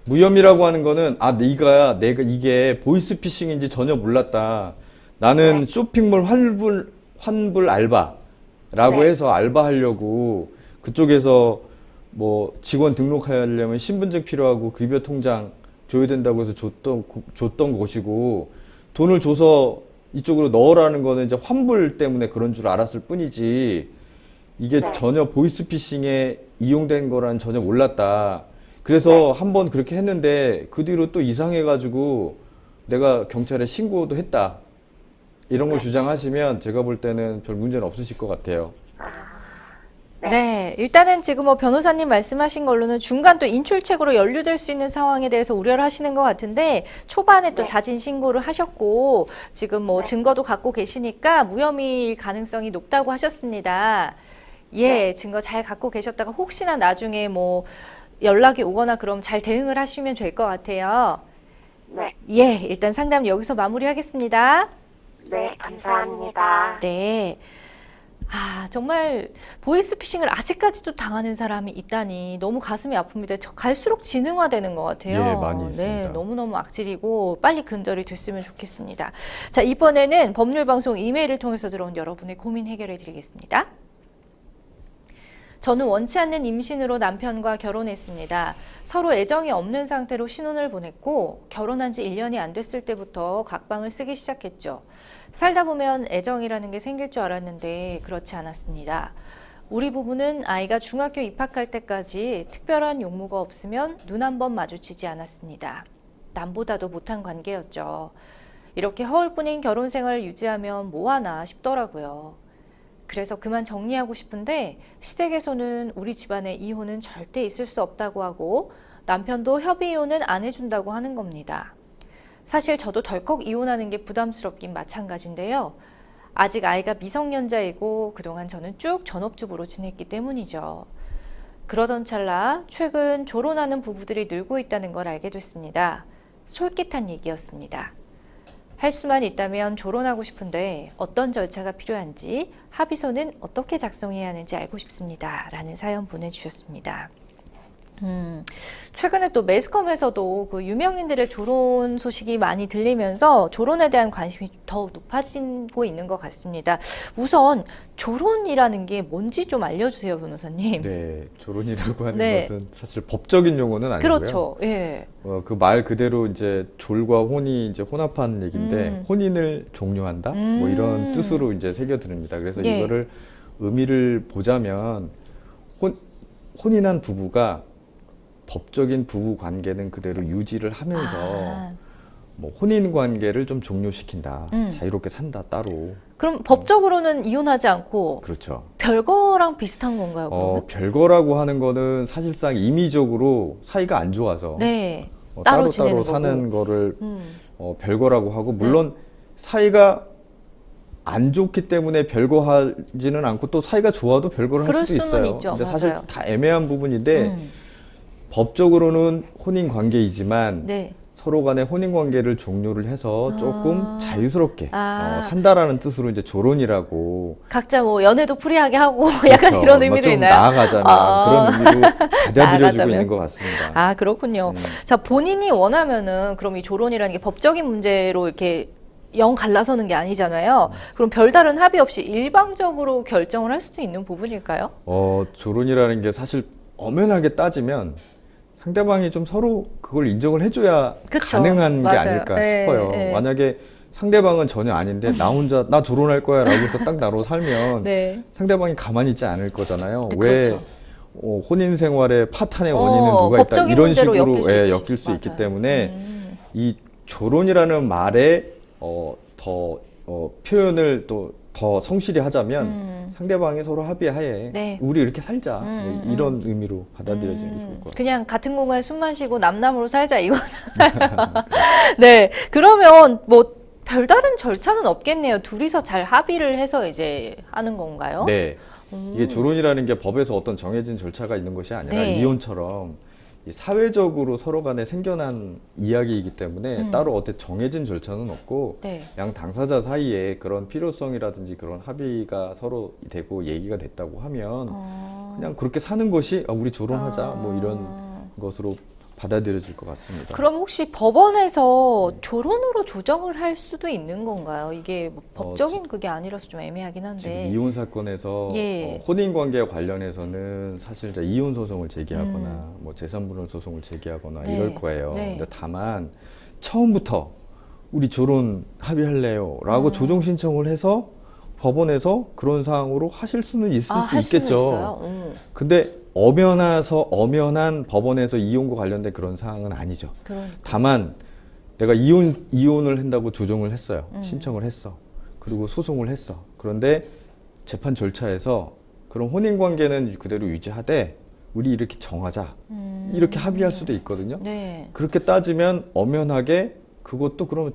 무혐의라고 하는 거는 내가 이게 보이스피싱인지 전혀 몰랐다. 나는 쇼핑몰 환불 알바라고 해서 알바하려고 그쪽에서 뭐 직원 등록하려면 신분증 필요하고 급여 통장 줘야 된다고 해서 줬던 곳이고 돈을 줘서 이쪽으로 넣으라는 거는 이제 환불 때문에 그런 줄 알았을 뿐이지 이게 전혀 보이스피싱에 이용된 거란 전혀 몰랐다. 그래서 한번 그렇게 했는데 그 뒤로 또 이상해가지고 내가 경찰에 신고도 했다. 이런 걸 주장하시면 제가 볼 때는 별 문제는 없으실 것 같아요. 네, 일단은 지금 뭐 변호사님 말씀하신 걸로는 중간 또 인출책으로 연루될 수 있는 상황에 대해서 우려를 하시는 것 같은데 초반에 또 자진 신고를 하셨고 지금 뭐 증거도 갖고 계시니까 무혐의일 가능성이 높다고 하셨습니다. 예, 증거 잘 갖고 계셨다가 혹시나 나중에 뭐 연락이 오거나 그럼 잘 대응을 하시면 될 것 같아요. 네. 예, 일단 상담 여기서 마무리하겠습니다. 네, 감사합니다. 네. 아, 정말 보이스피싱을 아직까지도 당하는 사람이 있다니 너무 가슴이 아픕니다. 갈수록 지능화되는 것 같아요. 예, 많이 있습니다. 네, 너무너무 악질이고 빨리 근절이 됐으면 좋겠습니다. 자, 이번에는 법률방송 이메일을 통해서 들어온 여러분의 고민 해결해 드리겠습니다. 저는 원치 않는 임신으로 남편과 결혼했습니다. 서로 애정이 없는 상태로 신혼을 보냈고 결혼한 지 1년이 안 됐을 때부터 각방을 쓰기 시작했죠. 살다 보면 애정이라는 게 생길 줄 알았는데 그렇지 않았습니다. 우리 부부는 아이가 중학교 입학할 때까지 특별한 용무가 없으면 눈 한 번 마주치지 않았습니다. 남보다도 못한 관계였죠. 이렇게 허울뿐인 결혼 생활을 유지하면 뭐하나 싶더라고요. 그래서 그만 정리하고 싶은데 시댁에서는 우리 집안에 이혼은 절대 있을 수 없다고 하고 남편도 협의 이혼은 안 해준다고 하는 겁니다. 사실 저도 덜컥 이혼하는 게 부담스럽긴 마찬가지인데요. 아직 아이가 미성년자이고 그동안 저는 쭉 전업주부로 지냈기 때문이죠. 그러던 찰나 최근 졸혼하는 부부들이 늘고 있다는 걸 알게 됐습니다. 솔깃한 얘기였습니다. 할 수만 있다면 졸혼하고 싶은데 어떤 절차가 필요한지 합의서는 어떻게 작성해야 하는지 알고 싶습니다. 라는 사연 보내주셨습니다. 최근에 또 매스컴에서도 그 유명인들의 졸혼 소식이 많이 들리면서 졸혼에 대한 관심이 더 높아지고 있는 것 같습니다. 우선 졸혼이라는 게 뭔지 좀 알려주세요, 변호사님. 네, 졸혼이라고 하는 네. 것은 사실 법적인 용어는 아니고요. 그렇죠. 예. 그 말 그대로 이제 졸과 혼이 이제 혼합한 얘기인데 혼인을 종료한다 뭐 이런 뜻으로 이제 새겨드립니다. 그래서 예. 이거를 의미를 보자면 혼인한 부부가 법적인 부부 관계는 그대로 유지를 하면서 뭐 혼인 관계를 좀 종료시킨다. 자유롭게 산다 따로. 그럼 법적으로는 이혼하지 않고 그렇죠. 별거랑 비슷한 건가요? 그러면? 별거라고 하는 거는 사실상 임의적으로 사이가 안 좋아서 네. 따로 지내는 사는 거고. 거를 별거라고 하고 물론 사이가 안 좋기 때문에 별거하지는 않고 또 사이가 좋아도 별거를 할 그럴 수도 수는 있어요. 있죠. 근데 맞아요. 사실 다 애매한 부분인데 법적으로는 혼인 관계이지만 네. 서로 간의 혼인 관계를 종료를 해서 조금 자유스럽게 아. 산다라는 뜻으로 이제 졸혼이라고 각자 뭐 연애도 프리하게 하고 약간 그렇죠. 이런 의미도 좀 있나요? 나아가자면 그런 의미로 받아들여지고 나아가자면. 있는 것 같습니다. 아, 그렇군요. 자, 본인이 원하면은 그럼 이 졸혼이라는 게 법적인 문제로 이렇게 영 갈라서는 게 아니잖아요. 그럼 별다른 합의 없이 일방적으로 결정을 할 수도 있는 부분일까요? 졸혼이라는 게 사실 엄연하게 따지면 상대방이 좀 서로 그걸 인정을 해줘야 그쵸. 가능한 게 맞아요. 아닐까 네, 싶어요. 네. 만약에 상대방은 전혀 아닌데 나 혼자 나 졸혼할 거야 라고 해서 딱 나로 살면 네. 상대방이 가만히 있지 않을 거잖아요. 네, 왜 그렇죠. 혼인 생활의 파탄의 원인은 누가 있다 법적인 이런 문제로 식으로 엮일 수 있기 맞아요. 때문에 이 졸혼이라는 말에 더 표현을 또 더 성실히 하자면 상대방이 서로 합의하에 네. 우리 이렇게 살자 뭐 이런 의미로 받아들여지는 게 좋을 것 같아요. 그냥 같은 공간에 숨 마시고 남남으로 살자 이거잖아요. 네. 그러면 뭐 별다른 절차는 없겠네요. 둘이서 잘 합의를 해서 이제 하는 건가요? 네. 이게 졸혼이라는 게 법에서 어떤 정해진 절차가 있는 것이 아니라 네. 이혼처럼 이 사회적으로 서로 간에 생겨난 이야기이기 때문에 따로 어떤 정해진 절차는 없고 네. 양 당사자 사이에 그런 필요성이라든지 그런 합의가 서로 되고 얘기가 됐다고 하면 그냥 그렇게 사는 것이 우리 졸혼하자 뭐 이런 것으로 받아들여질 것 같습니다. 그럼 혹시 법원에서 졸혼으로 조정을 할 수도 있는 건가요? 이게 뭐 법적인 그게 아니라서 좀 애매하긴 지금 한데. 이혼 사건에서 예. 혼인 관계 관련해서는 사실 이제 이혼 소송을 제기하거나 뭐 재산분할 소송을 제기하거나 네. 이럴 거예요. 네. 근데 다만 처음부터 우리 졸혼 합의할래요라고 조정 신청을 해서 법원에서 그런 사항으로 하실 수는 있을 수 할 수는 있겠죠. 있어요. 근데 엄연한 법원에서 이혼과 관련된 그런 사항은 아니죠. 그러니까. 다만 내가 이혼을 한다고 조정을 했어요. 신청을 했어. 그리고 소송을 했어. 그런데 재판 절차에서 그런 혼인 관계는 그대로 유지하되 우리 이렇게 정하자. 이렇게 합의할 수도 있거든요. 네. 그렇게 따지면 엄연하게 그것도 그러면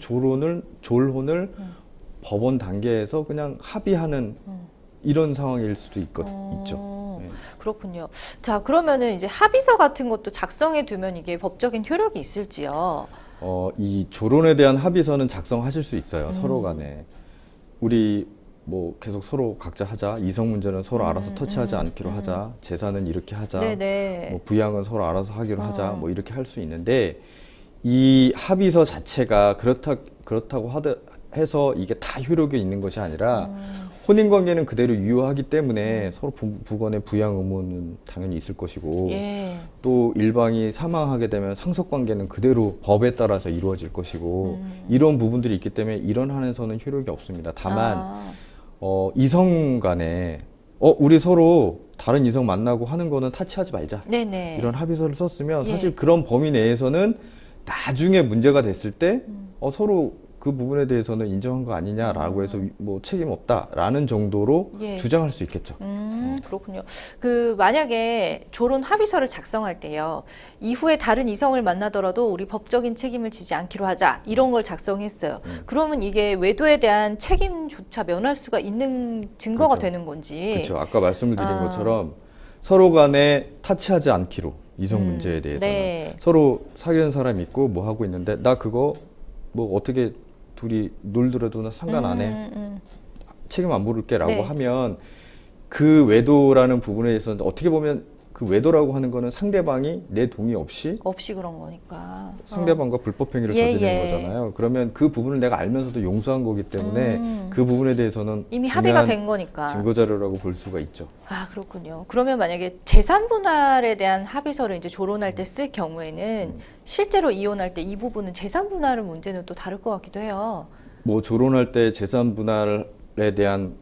졸혼을 법원 단계에서 그냥 합의하는 이런 상황일 수도 있죠. 네. 그렇군요. 자, 그러면은 이제 합의서 같은 것도 작성해 두면 이게 법적인 효력이 있을지요? 이 졸혼에 대한 합의서는 작성하실 수 있어요. 서로 간에. 우리 뭐 계속 서로 각자 하자. 이성 문제는 서로 알아서 터치하지 않기로 하자. 재산은 이렇게 하자. 네네. 뭐 부양은 서로 알아서 하기로 하자. 어. 뭐 이렇게 할 수 있는데 이 합의서 자체가 그렇다고 해서 이게 다 효력이 있는 것이 아니라 혼인 관계는 그대로 유효하기 때문에 서로 부건의 부양 의무는 당연히 있을 것이고 예. 또 일방이 사망하게 되면 상속 관계는 그대로 법에 따라서 이루어질 것이고 이런 부분들이 있기 때문에 이런 한에서는 효력이 없습니다. 다만 아. 이성 간에 우리 서로 다른 이성 만나고 하는 거는 타치하지 말자. 네네. 이런 합의서를 썼으면 예. 사실 그런 범위 내에서는 나중에 문제가 됐을 때 서로 그 부분에 대해서는 인정한 거 아니냐라고 해서 뭐 책임 없다라는 정도로 예. 주장할 수 있겠죠. 그렇군요. 만약에 조론 합의서를 작성할 때요. 이후에 다른 이성을 만나더라도 우리 법적인 책임을 지지 않기로 하자. 이런 걸 작성했어요. 그러면 이게 외도에 대한 책임조차 면할 수가 있는 증거가 그렇죠. 되는 건지. 그렇죠. 아까 말씀을 드린 아. 것처럼 서로 간에 타치하지 않기로 이성 문제에 대해서는 네. 서로 사귀는 사람이 있고 뭐 하고 있는데 나 그거 뭐 어떻게 둘이 놀더라도 상관 안 해. 책임 안 물을게라고 네. 하면 그 외도라는 부분에 있어서 어떻게 보면 그 외도라고 하는 거는 상대방이 내 동의 없이 그런 거니까. 상대방과 불법 행위를 예, 저지른 예. 거잖아요. 그러면 그 부분을 내가 알면서도 용서한 거기 때문에 그 부분에 대해서는 이미 합의가 중요한 된 거니까. 증거 자료라고 볼 수가 있죠. 아, 그렇군요. 그러면 만약에 재산 분할에 대한 합의서를 이제 조론할 때 쓸 경우에는 실제로 이혼할 때 이 부분은 재산 분할 문제는 또 다를 것 같기도 해요. 뭐 조론할 때 재산 분할에 대한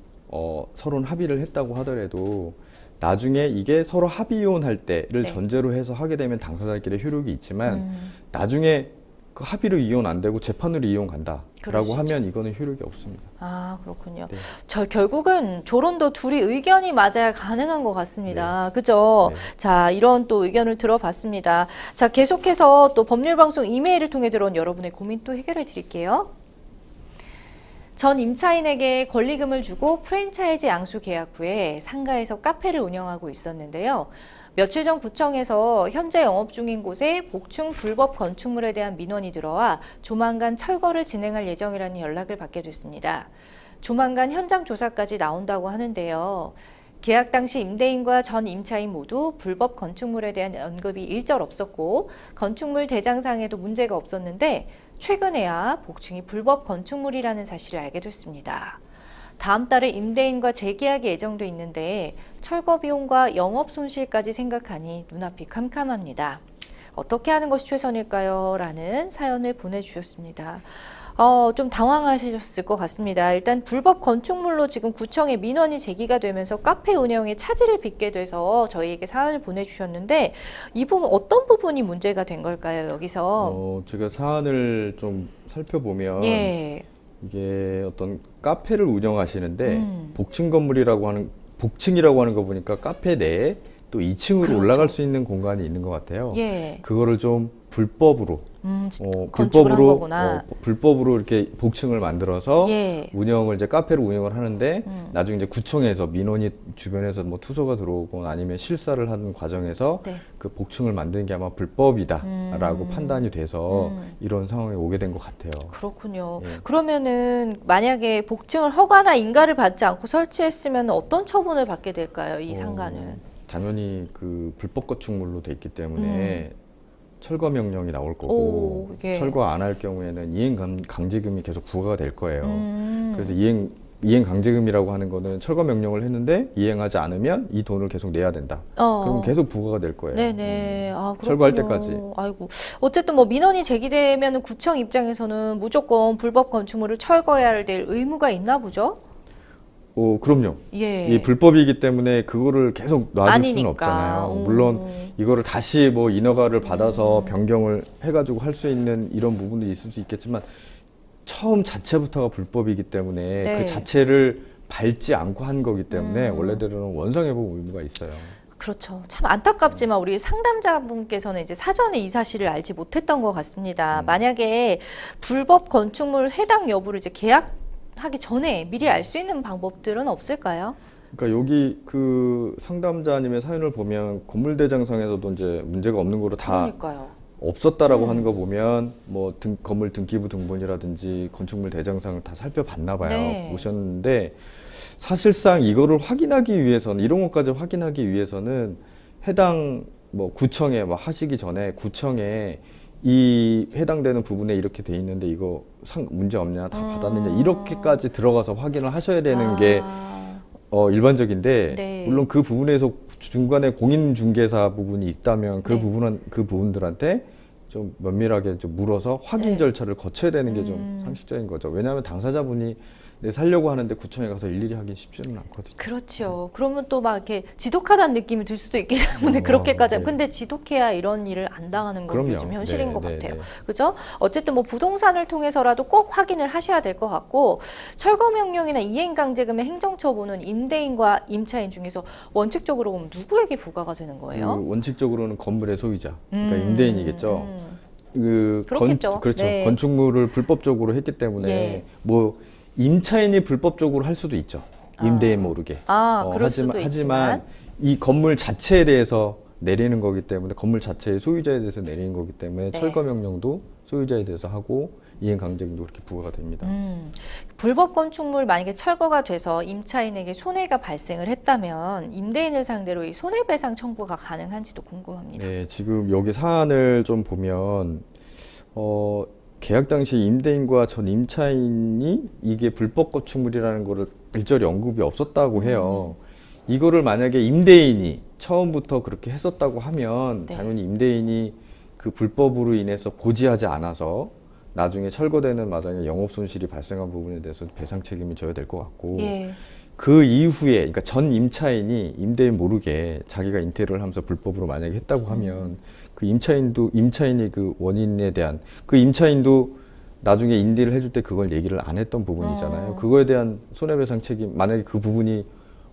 서로는 합의를 했다고 하더라도 나중에 이게 서로 합의 이혼할 때를 네. 전제로 해서 하게 되면 당사자끼리 효력이 있지만 나중에 그 합의로 이혼 안 되고 재판으로 이혼 간다라고 그럴 수 하면 이거는 효력이 없습니다. 아, 그렇군요. 네. 결국은 조론도 둘이 의견이 맞아야 가능한 것 같습니다. 그죠? 네. 자, 이런 또 의견을 들어봤습니다. 자, 계속해서 또 법률방송 이메일을 통해 들어온 여러분의 고민 또 해결해 드릴게요. 전 임차인에게 권리금을 주고 프랜차이즈 양수 계약 후에 상가에서 카페를 운영하고 있었는데요. 며칠 전 구청에서 현재 영업 중인 곳에 복층 불법 건축물에 대한 민원이 들어와 조만간 철거를 진행할 예정이라는 연락을 받게 됐습니다. 조만간 현장 조사까지 나온다고 하는데요. 계약 당시 임대인과 전 임차인 모두 불법 건축물에 대한 언급이 일절 없었고 건축물 대장상에도 문제가 없었는데 최근에야 복층이 불법 건축물이라는 사실을 알게 됐습니다. 다음 달에 임대인과 재계약이 예정돼 있는데 철거 비용과 영업 손실까지 생각하니 눈앞이 캄캄합니다. 어떻게 하는 것이 최선일까요? 라는 사연을 보내주셨습니다. 좀 당황하셨을 것 같습니다. 일단 불법 건축물로 지금 구청에 민원이 제기가 되면서 카페 운영에 차질을 빚게 돼서 저희에게 사연을 보내주셨는데 이 부분 어떤 부분이 문제가 된 걸까요? 여기서 제가 사안을 좀 살펴보면 예. 이게 어떤 카페를 운영하시는데 복층 건물이라고 하는 복층이라고 하는 거 보니까 카페 내에 또 2층으로 그렇죠. 올라갈 수 있는 공간이 있는 것 같아요. 예. 그거를 좀 불법으로 건축을 한 거구나. 불법으로 이렇게 복층을 만들어서 예. 운영을 이제 카페로 운영을 하는데 나중에 이제 구청에서 민원이 주변에서 뭐 투서가 들어오거나 아니면 실사를 하는 과정에서 네. 그 복층을 만드는 게 아마 불법이다라고 판단이 돼서 이런 상황에 오게 된 것 같아요. 그렇군요. 예. 그러면은 만약에 복층을 허가나 인가를 받지 않고 설치했으면 어떤 처분을 받게 될까요? 이 상가는? 당연히 그 불법 건축물로 돼 있기 때문에 철거 명령이 나올 거고 오, 예. 철거 안 할 경우에는 이행 강제금이 계속 부과가 될 거예요. 그래서 이행 강제금이라고 하는 거는 철거 명령을 했는데 이행하지 않으면 이 돈을 계속 내야 된다. 그럼 계속 부과가 될 거예요. 네네. 아, 그렇군요. 철거할 때까지. 아이고. 어쨌든 뭐 민원이 제기되면 구청 입장에서는 무조건 불법 건축물을 철거해야 될 의무가 있나 보죠? 그럼요. 예. 이 불법이기 때문에 그거를 계속 놔둘 수는 아니니까. 없잖아요. 물론 이거를 다시 뭐 인허가를 받아서 변경을 해가지고 할 수 있는 이런 부분도 있을 수 있겠지만 처음 자체부터가 불법이기 때문에 네. 그 자체를 밟지 않고 한 거기 때문에 원래대로는 원상회복 의무가 있어요. 그렇죠. 참 안타깝지만 우리 상담자분께서는 이제 사전에 이 사실을 알지 못했던 것 같습니다. 만약에 불법 건축물 해당 여부를 이제 계약하기 전에 미리 알 수 있는 방법들은 없을까요? 그러니까 여기 그 상담자님의 사연을 보면 건물대장상에서도 이제 문제가 없는 거로 다 그러니까요. 없었다라고 하는 거 보면 뭐 건물 등기부 등본이라든지 건축물 대장상을 다 살펴봤나 봐요. 네. 보셨는데 사실상 이거를 확인하기 위해서는 이런 것까지 확인하기 위해서는 해당 뭐 구청에 막 하시기 전에 구청에 이 해당되는 부분에 이렇게 돼 있는데 이거 문제 없냐 다 받았느냐 이렇게까지 들어가서 확인을 하셔야 되는 게 일반적인데 네. 물론 그 부분에서 중간에 공인중개사 부분이 있다면 그 네. 부분들한테 좀 면밀하게 좀 물어서 확인 네. 절차를 거쳐야 되는 게 좀 상식적인 거죠. 왜냐하면 당사자분이 내 살려고 하는데 구청에 가서 일일이 하긴 쉽지는 않거든요. 그렇죠. 그러면 또 막 이렇게 지독하다는 느낌이 들 수도 있기 때문에 그렇게까지. 네. 근데 지독해야 이런 일을 안 당하는 게 그럼요. 좀 현실인 네, 것 네, 같아요. 네. 그죠? 어쨌든 뭐 부동산을 통해서라도 꼭 확인을 하셔야 될 것 같고, 철거명령이나 이행강제금의 행정처분은 임대인과 임차인 중에서 원칙적으로 보면 누구에게 부과가 되는 거예요? 원칙적으로는 건물의 소유자, 그러니까 임대인이겠죠. 그렇겠죠. 그렇죠. 네. 건축물을 불법적으로 했기 때문에 예. 뭐 임차인이 불법적으로 할 수도 있죠. 임대인 모르게. 그럴 수도 하지만 이 건물 자체에 대해서 내리는 거기 때문에 건물 자체의 소유자에 대해서 내리는 거기 때문에 네. 철거 명령도 소유자에 대해서 하고 이행 강제금도 그렇게 부과가 됩니다. 불법 건축물 만약에 철거가 돼서 임차인에게 손해가 발생을 했다면 임대인을 상대로 이 손해배상 청구가 가능한지도 궁금합니다. 네, 지금 여기 사안을 좀 보면 계약 당시 임대인과 전 임차인이 이게 불법 건축물이라는 거를 일절히 언급이 없었다고 해요. 이거를 만약에 임대인이 처음부터 그렇게 했었다고 하면 네. 당연히 임대인이 그 불법으로 인해서 고지하지 않아서 나중에 철거되는 마당에 영업 손실이 발생한 부분에 대해서 배상 책임을 져야 될 것 같고 예. 그 이후에 그러니까 전 임차인이 임대인 모르게 자기가 인테리어를 하면서 불법으로 만약에 했다고 하면 그 임차인이 그 원인에 대한 그 임차인도 나중에 인디를 해줄 때 그걸 얘기를 안 했던 부분이잖아요. 그거에 대한 손해배상 책임 만약에 그 부분이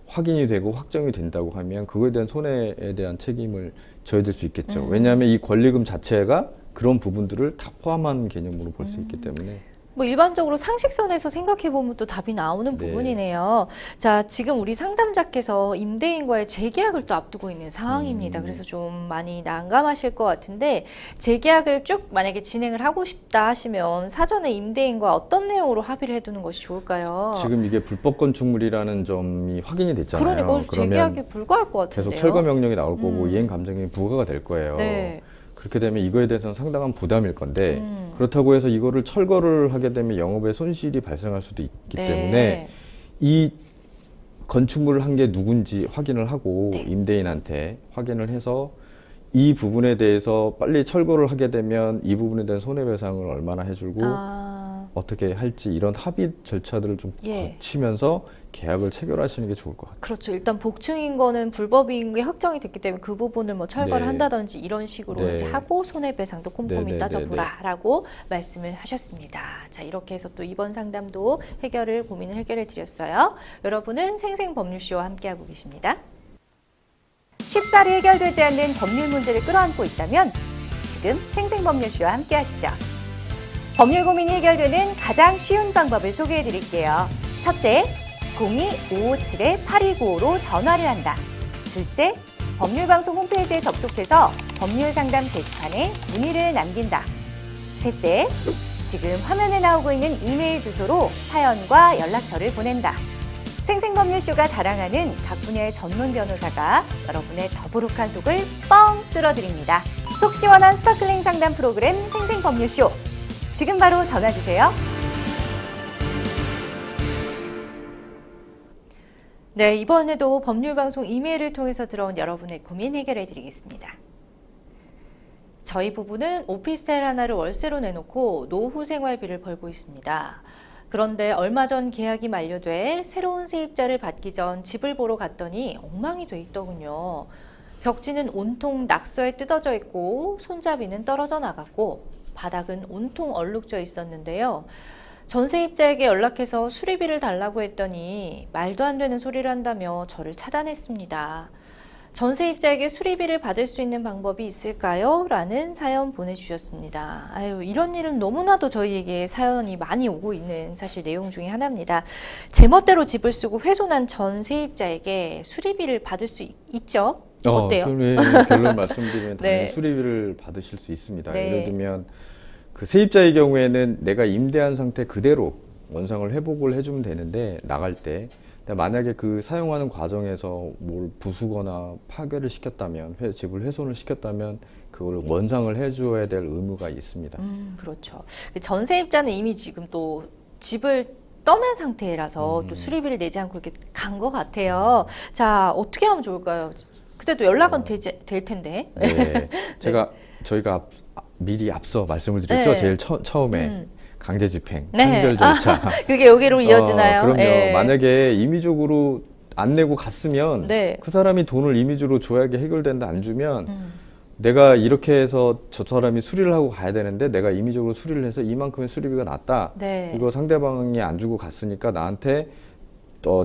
확인이 되고 확정이 된다고 하면 그거에 대한 손해에 대한 책임을 져야 될 수 있겠죠. 왜냐하면 이 권리금 자체가 그런 부분들을 다 포함한 개념으로 볼 수 있기 때문에. 뭐 일반적으로 상식선에서 생각해 보면 또 답이 나오는 네. 부분이네요. 자, 지금 우리 상담자께서 임대인과의 재계약을 또 앞두고 있는 상황입니다. 그래서 좀 많이 난감하실 것 같은데 재계약을 쭉 만약에 진행을 하고 싶다 하시면 사전에 임대인과 어떤 내용으로 합의를 해두는 것이 좋을까요? 지금 이게 불법 건축물이라는 점이 확인이 됐잖아요. 그러니까 그러면 재계약에 불과할 것 같은데요. 계속 철거 명령이 나올 거고 이행 감정이 부과가 될 거예요. 네. 그렇게 되면 이거에 대해서는 상당한 부담일 건데 그렇다고 해서 이거를 철거를 하게 되면 영업에 손실이 발생할 수도 있기 네. 때문에 이 건축물을 한 게 누군지 확인을 하고 네. 임대인한테 확인을 해서 이 부분에 대해서 빨리 철거를 하게 되면 이 부분에 대한 손해배상을 얼마나 해주고 어떻게 할지 이런 합의 절차들을 좀 예. 거치면서 계약을 체결하시는 게 좋을 것 같아요. 그렇죠. 일단 복층인 거는 불법인 게 확정이 됐기 때문에 그 부분을 뭐 철거를 네. 한다든지 이런 식으로 네. 이제 하고 손해배상도 꼼꼼히 네, 네, 따져보라라고 말씀을 하셨습니다. 자, 이렇게 해서 또 이번 상담도 고민을 해결해 드렸어요. 여러분은 생생법률쇼와 함께하고 계십니다. 쉽사리 해결되지 않는 법률 문제를 끌어안고 있다면 지금 생생법률쇼와 함께하시죠. 법률 고민이 해결되는 가장 쉬운 방법을 소개해 드릴게요. 첫째, 02-557-8295로 전화를 한다. 둘째, 법률방송 홈페이지에 접속해서 법률상담 게시판에 문의를 남긴다. 셋째, 지금 화면에 나오고 있는 이메일 주소로 사연과 연락처를 보낸다. 생생법률쇼가 자랑하는 각 분야의 전문 변호사가 여러분의 더부룩한 속을 뻥 뚫어드립니다. 속 시원한 스파클링 상담 프로그램 생생법률쇼. 지금 바로 전화 주세요. 네, 이번에도 법률방송 이메일을 통해서 들어온 여러분의 고민 해결해 드리겠습니다. 저희 부부는 오피스텔 하나를 월세로 내놓고 노후 생활비를 벌고 있습니다. 그런데 얼마 전 계약이 만료돼 새로운 세입자를 받기 전 집을 보러 갔더니 엉망이 돼 있더군요. 벽지는 온통 낙서에 뜯어져 있고 손잡이는 떨어져 나갔고 바닥은 온통 얼룩져 있었는데요. 전세입자에게 연락해서 수리비를 달라고 했더니 말도 안 되는 소리를 한다며 저를 차단했습니다. 전세입자에게 수리비를 받을 수 있는 방법이 있을까요? 라는 사연 보내주셨습니다. 아유, 이런 일은 너무나도 저희에게 사연이 많이 오고 있는 사실 내용 중에 하나입니다. 제멋대로 집을 쓰고 훼손한 전세입자에게 수리비를 받을 수 있죠? 어때요? 결론 말씀드리면 네. 당연히 수리비를 받으실 수 있습니다. 네. 예를 들면 그 세입자의 경우에는 내가 임대한 상태 그대로 원상을 회복을 해주면 되는데 나갈 때 근데 만약에 그 사용하는 과정에서 뭘 부수거나 파괴를 시켰다면 집을 훼손을 시켰다면 그걸 원상을 해줘야 될 의무가 있습니다. 그렇죠. 전세입자는 이미 지금 또 집을 떠난 상태라서 또 수리비를 내지 않고 이렇게 간 것 같아요. 자, 어떻게 하면 좋을까요? 그때도 연락은 될 텐데. 네, 저희가 미리 앞서 말씀을 드렸죠. 네. 제일 처음에 강제 집행, 네. 판결 절차. 그게 여기로 이어지나요? 그럼요. 예. 만약에 임의적으로 안 내고 갔으면 네. 그 사람이 돈을 임의적으로 줘야게 해결된다. 안 주면 내가 이렇게 해서 저 사람이 수리를 하고 가야 되는데 내가 임의적으로 수리를 해서 이만큼의 수리비가 났다. 네. 이거 상대방이 안 주고 갔으니까 나한테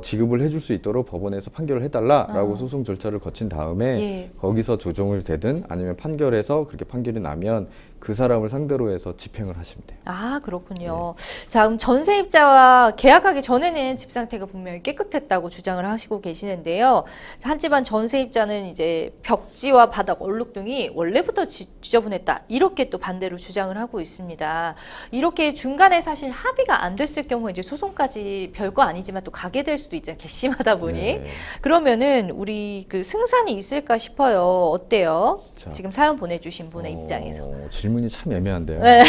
지급을 해줄 수 있도록 법원에서 판결을 해달라라고 소송 절차를 거친 다음에 예. 거기서 조정을 되든 아니면 판결해서 그렇게 판결이 나면 그 사람을 상대로 해서 집행을 하시면 돼요. 아, 그렇군요. 자, 그럼 전세입자와 계약하기 전에는 집 상태가 분명히 깨끗했다고 주장을 하시고 계시는데요. 하지만 전세입자는 이제 벽지와 바닥 얼룩등이 원래부터 지저분했다. 이렇게 또 반대로 주장을 하고 있습니다. 이렇게 중간에 사실 합의가 안 됐을 경우에 이제 소송까지 별거 아니지만 또 가게 될 수도 있잖아요. 괘씸하다 보니. 네. 그러면은 우리 그 승산이 있을까 싶어요. 어때요? 자, 지금 사연 보내주신 분의 입장에서. 질문이 참 애매한데요. 네.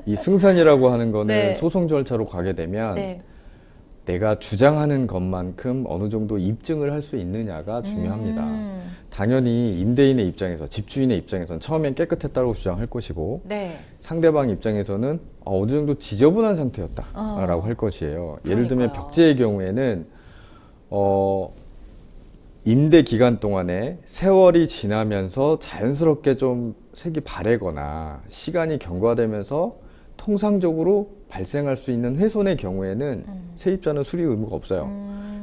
이 승산이라고 하는 거는 네. 소송 절차로 가게 되면 네. 내가 주장하는 것만큼 어느 정도 입증을 할 수 있느냐가 중요합니다. 당연히 임대인의 입장에서 집주인의 입장에서는 처음엔 깨끗했다고 주장할 것이고 네. 상대방 입장에서는 어느 정도 지저분한 상태였다라고 할 것이에요. 예를 들면 그러니까요. 벽지의 경우에는 임대 기간 동안에 세월이 지나면서 자연스럽게 좀 색이 바래거나 시간이 경과되면서 통상적으로 발생할 수 있는 훼손의 경우에는 세입자는 수리 의무가 없어요.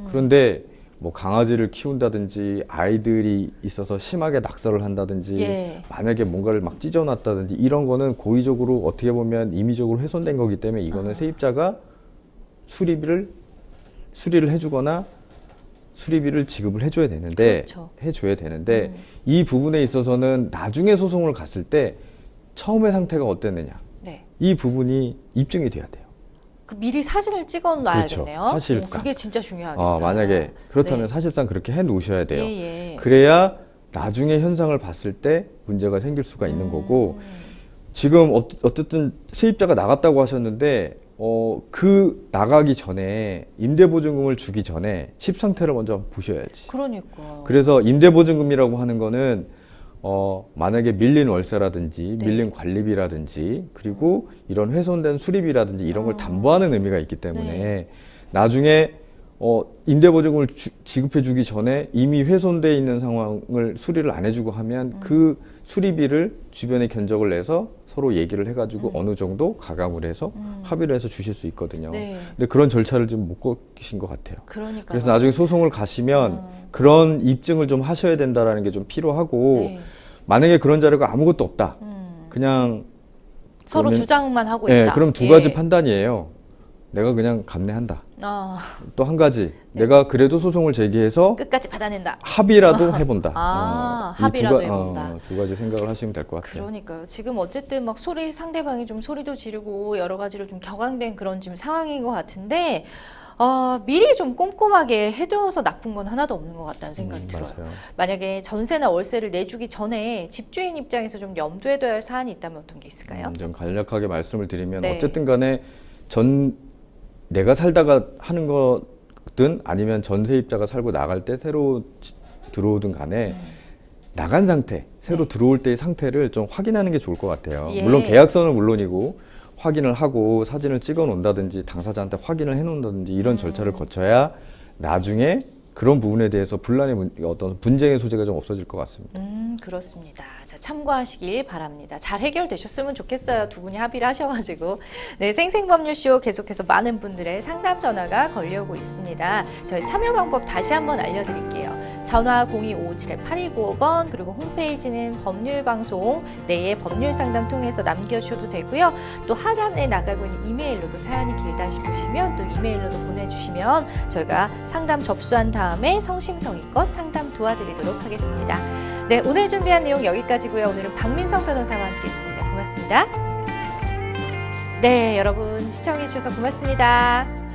그런데 뭐 강아지를 키운다든지 아이들이 있어서 심하게 낙서를 한다든지 예. 만약에 뭔가를 막 찢어놨다든지 이런 거는 고의적으로 어떻게 보면 임의적으로 훼손된 거기 때문에 이거는 세입자가 수리를 해주거나 수리비를 지급을 해줘야 되는데 그렇죠. 해줘야 되는데 이 부분에 있어서는 나중에 소송을 갔을 때 처음의 상태가 어땠느냐 네. 이 부분이 입증이 돼야 돼요. 그 미리 사진을 찍어 놔야겠네요. 그렇죠. 사실상. 그게 진짜 중요하겠다. 만약에 그렇다면 네. 사실상 그렇게 해 놓으셔야 돼요. 예, 예. 그래야 나중에 현상을 봤을 때 문제가 생길 수가 있는 거고 지금 어쨌든 세입자가 나갔다고 하셨는데 그 나가기 전에 임대보증금을 주기 전에 집 상태를 먼저 보셔야지. 그러니까. 그래서 임대보증금이라고 하는 거는 만약에 밀린 월세라든지 네. 밀린 관리비라든지 그리고 이런 훼손된 수리비라든지 이런 걸 담보하는 의미가 있기 때문에 네. 나중에 임대보증금을 지급해 주기 전에 이미 훼손돼 있는 상황을 수리를 안 해주고 하면 그 수리비를 주변에 견적을 내서 서로 얘기를 해가지고 어느 정도 가감을 해서 합의를 해서 주실 수 있거든요. 네. 근데 그런 절차를 좀 못 거신 것 같아요. 그러니까. 그래서 나중에 소송을 가시면 그런 입증을 좀 하셔야 된다라는 게 좀 필요하고 네. 만약에 그런 자료가 아무것도 없다. 그냥 서로 그러면- 주장만 하고 네, 있다. 그럼 두 예. 가지 판단이에요. 내가 그냥 감내한다. 또 한 가지 내가 그래도 소송을 제기해서 끝까지 받아낸다. 합의라도 해본다. 이 합의라도 해본다. 두 가지 생각을 하시면 될 것 같아요. 그러니까요. 지금 어쨌든 막 상대방이 좀 소리도 지르고 여러 가지로 좀 격앙된 그런 지금 상황인 것 같은데 미리 좀 꼼꼼하게 해둬서 나쁜 건 하나도 없는 것 같다는 생각이 들어요. 맞아요. 만약에 전세나 월세를 내주기 전에 집주인 입장에서 좀 염두에 둬야 할 사안이 있다면 어떤 게 있을까요? 좀 간략하게 말씀을 드리면 네. 어쨌든 간에 내가 살다가 하는 거든 아니면 전세입자가 살고 나갈 때 새로 들어오든 간에 나간 상태, 새로 들어올 때의 상태를 좀 확인하는 게 좋을 것 같아요. 예. 물론 계약서는 물론이고 확인을 하고 사진을 찍어 놓는다든지 당사자한테 확인을 해 놓는다든지 이런 절차를 거쳐야 나중에 그런 부분에 대해서 어떤 분쟁의 소지가 좀 없어질 것 같습니다. 그렇습니다. 자, 참고하시길 바랍니다. 잘 해결되셨으면 좋겠어요. 두 분이 합의를 하셔가지고. 네, 생생법률쇼 계속해서 많은 분들의 상담 전화가 걸려오고 있습니다. 저희 참여 방법 다시 한번 알려드릴게요. 전화 02-557-8295번 그리고 홈페이지는 법률방송 내의 법률상담 통해서 남겨주셔도 되고요. 또 하단에 나가고 있는 이메일로도 사연이 길다 싶으시면 또 이메일로도 보내주시면 저희가 상담 접수한 다음에 성심성의껏 상담 도와드리도록 하겠습니다. 네, 오늘 준비한 내용 여기까지고요. 오늘은 박민성 변호사와 함께했습니다. 고맙습니다. 네, 여러분 시청해 주셔서 고맙습니다.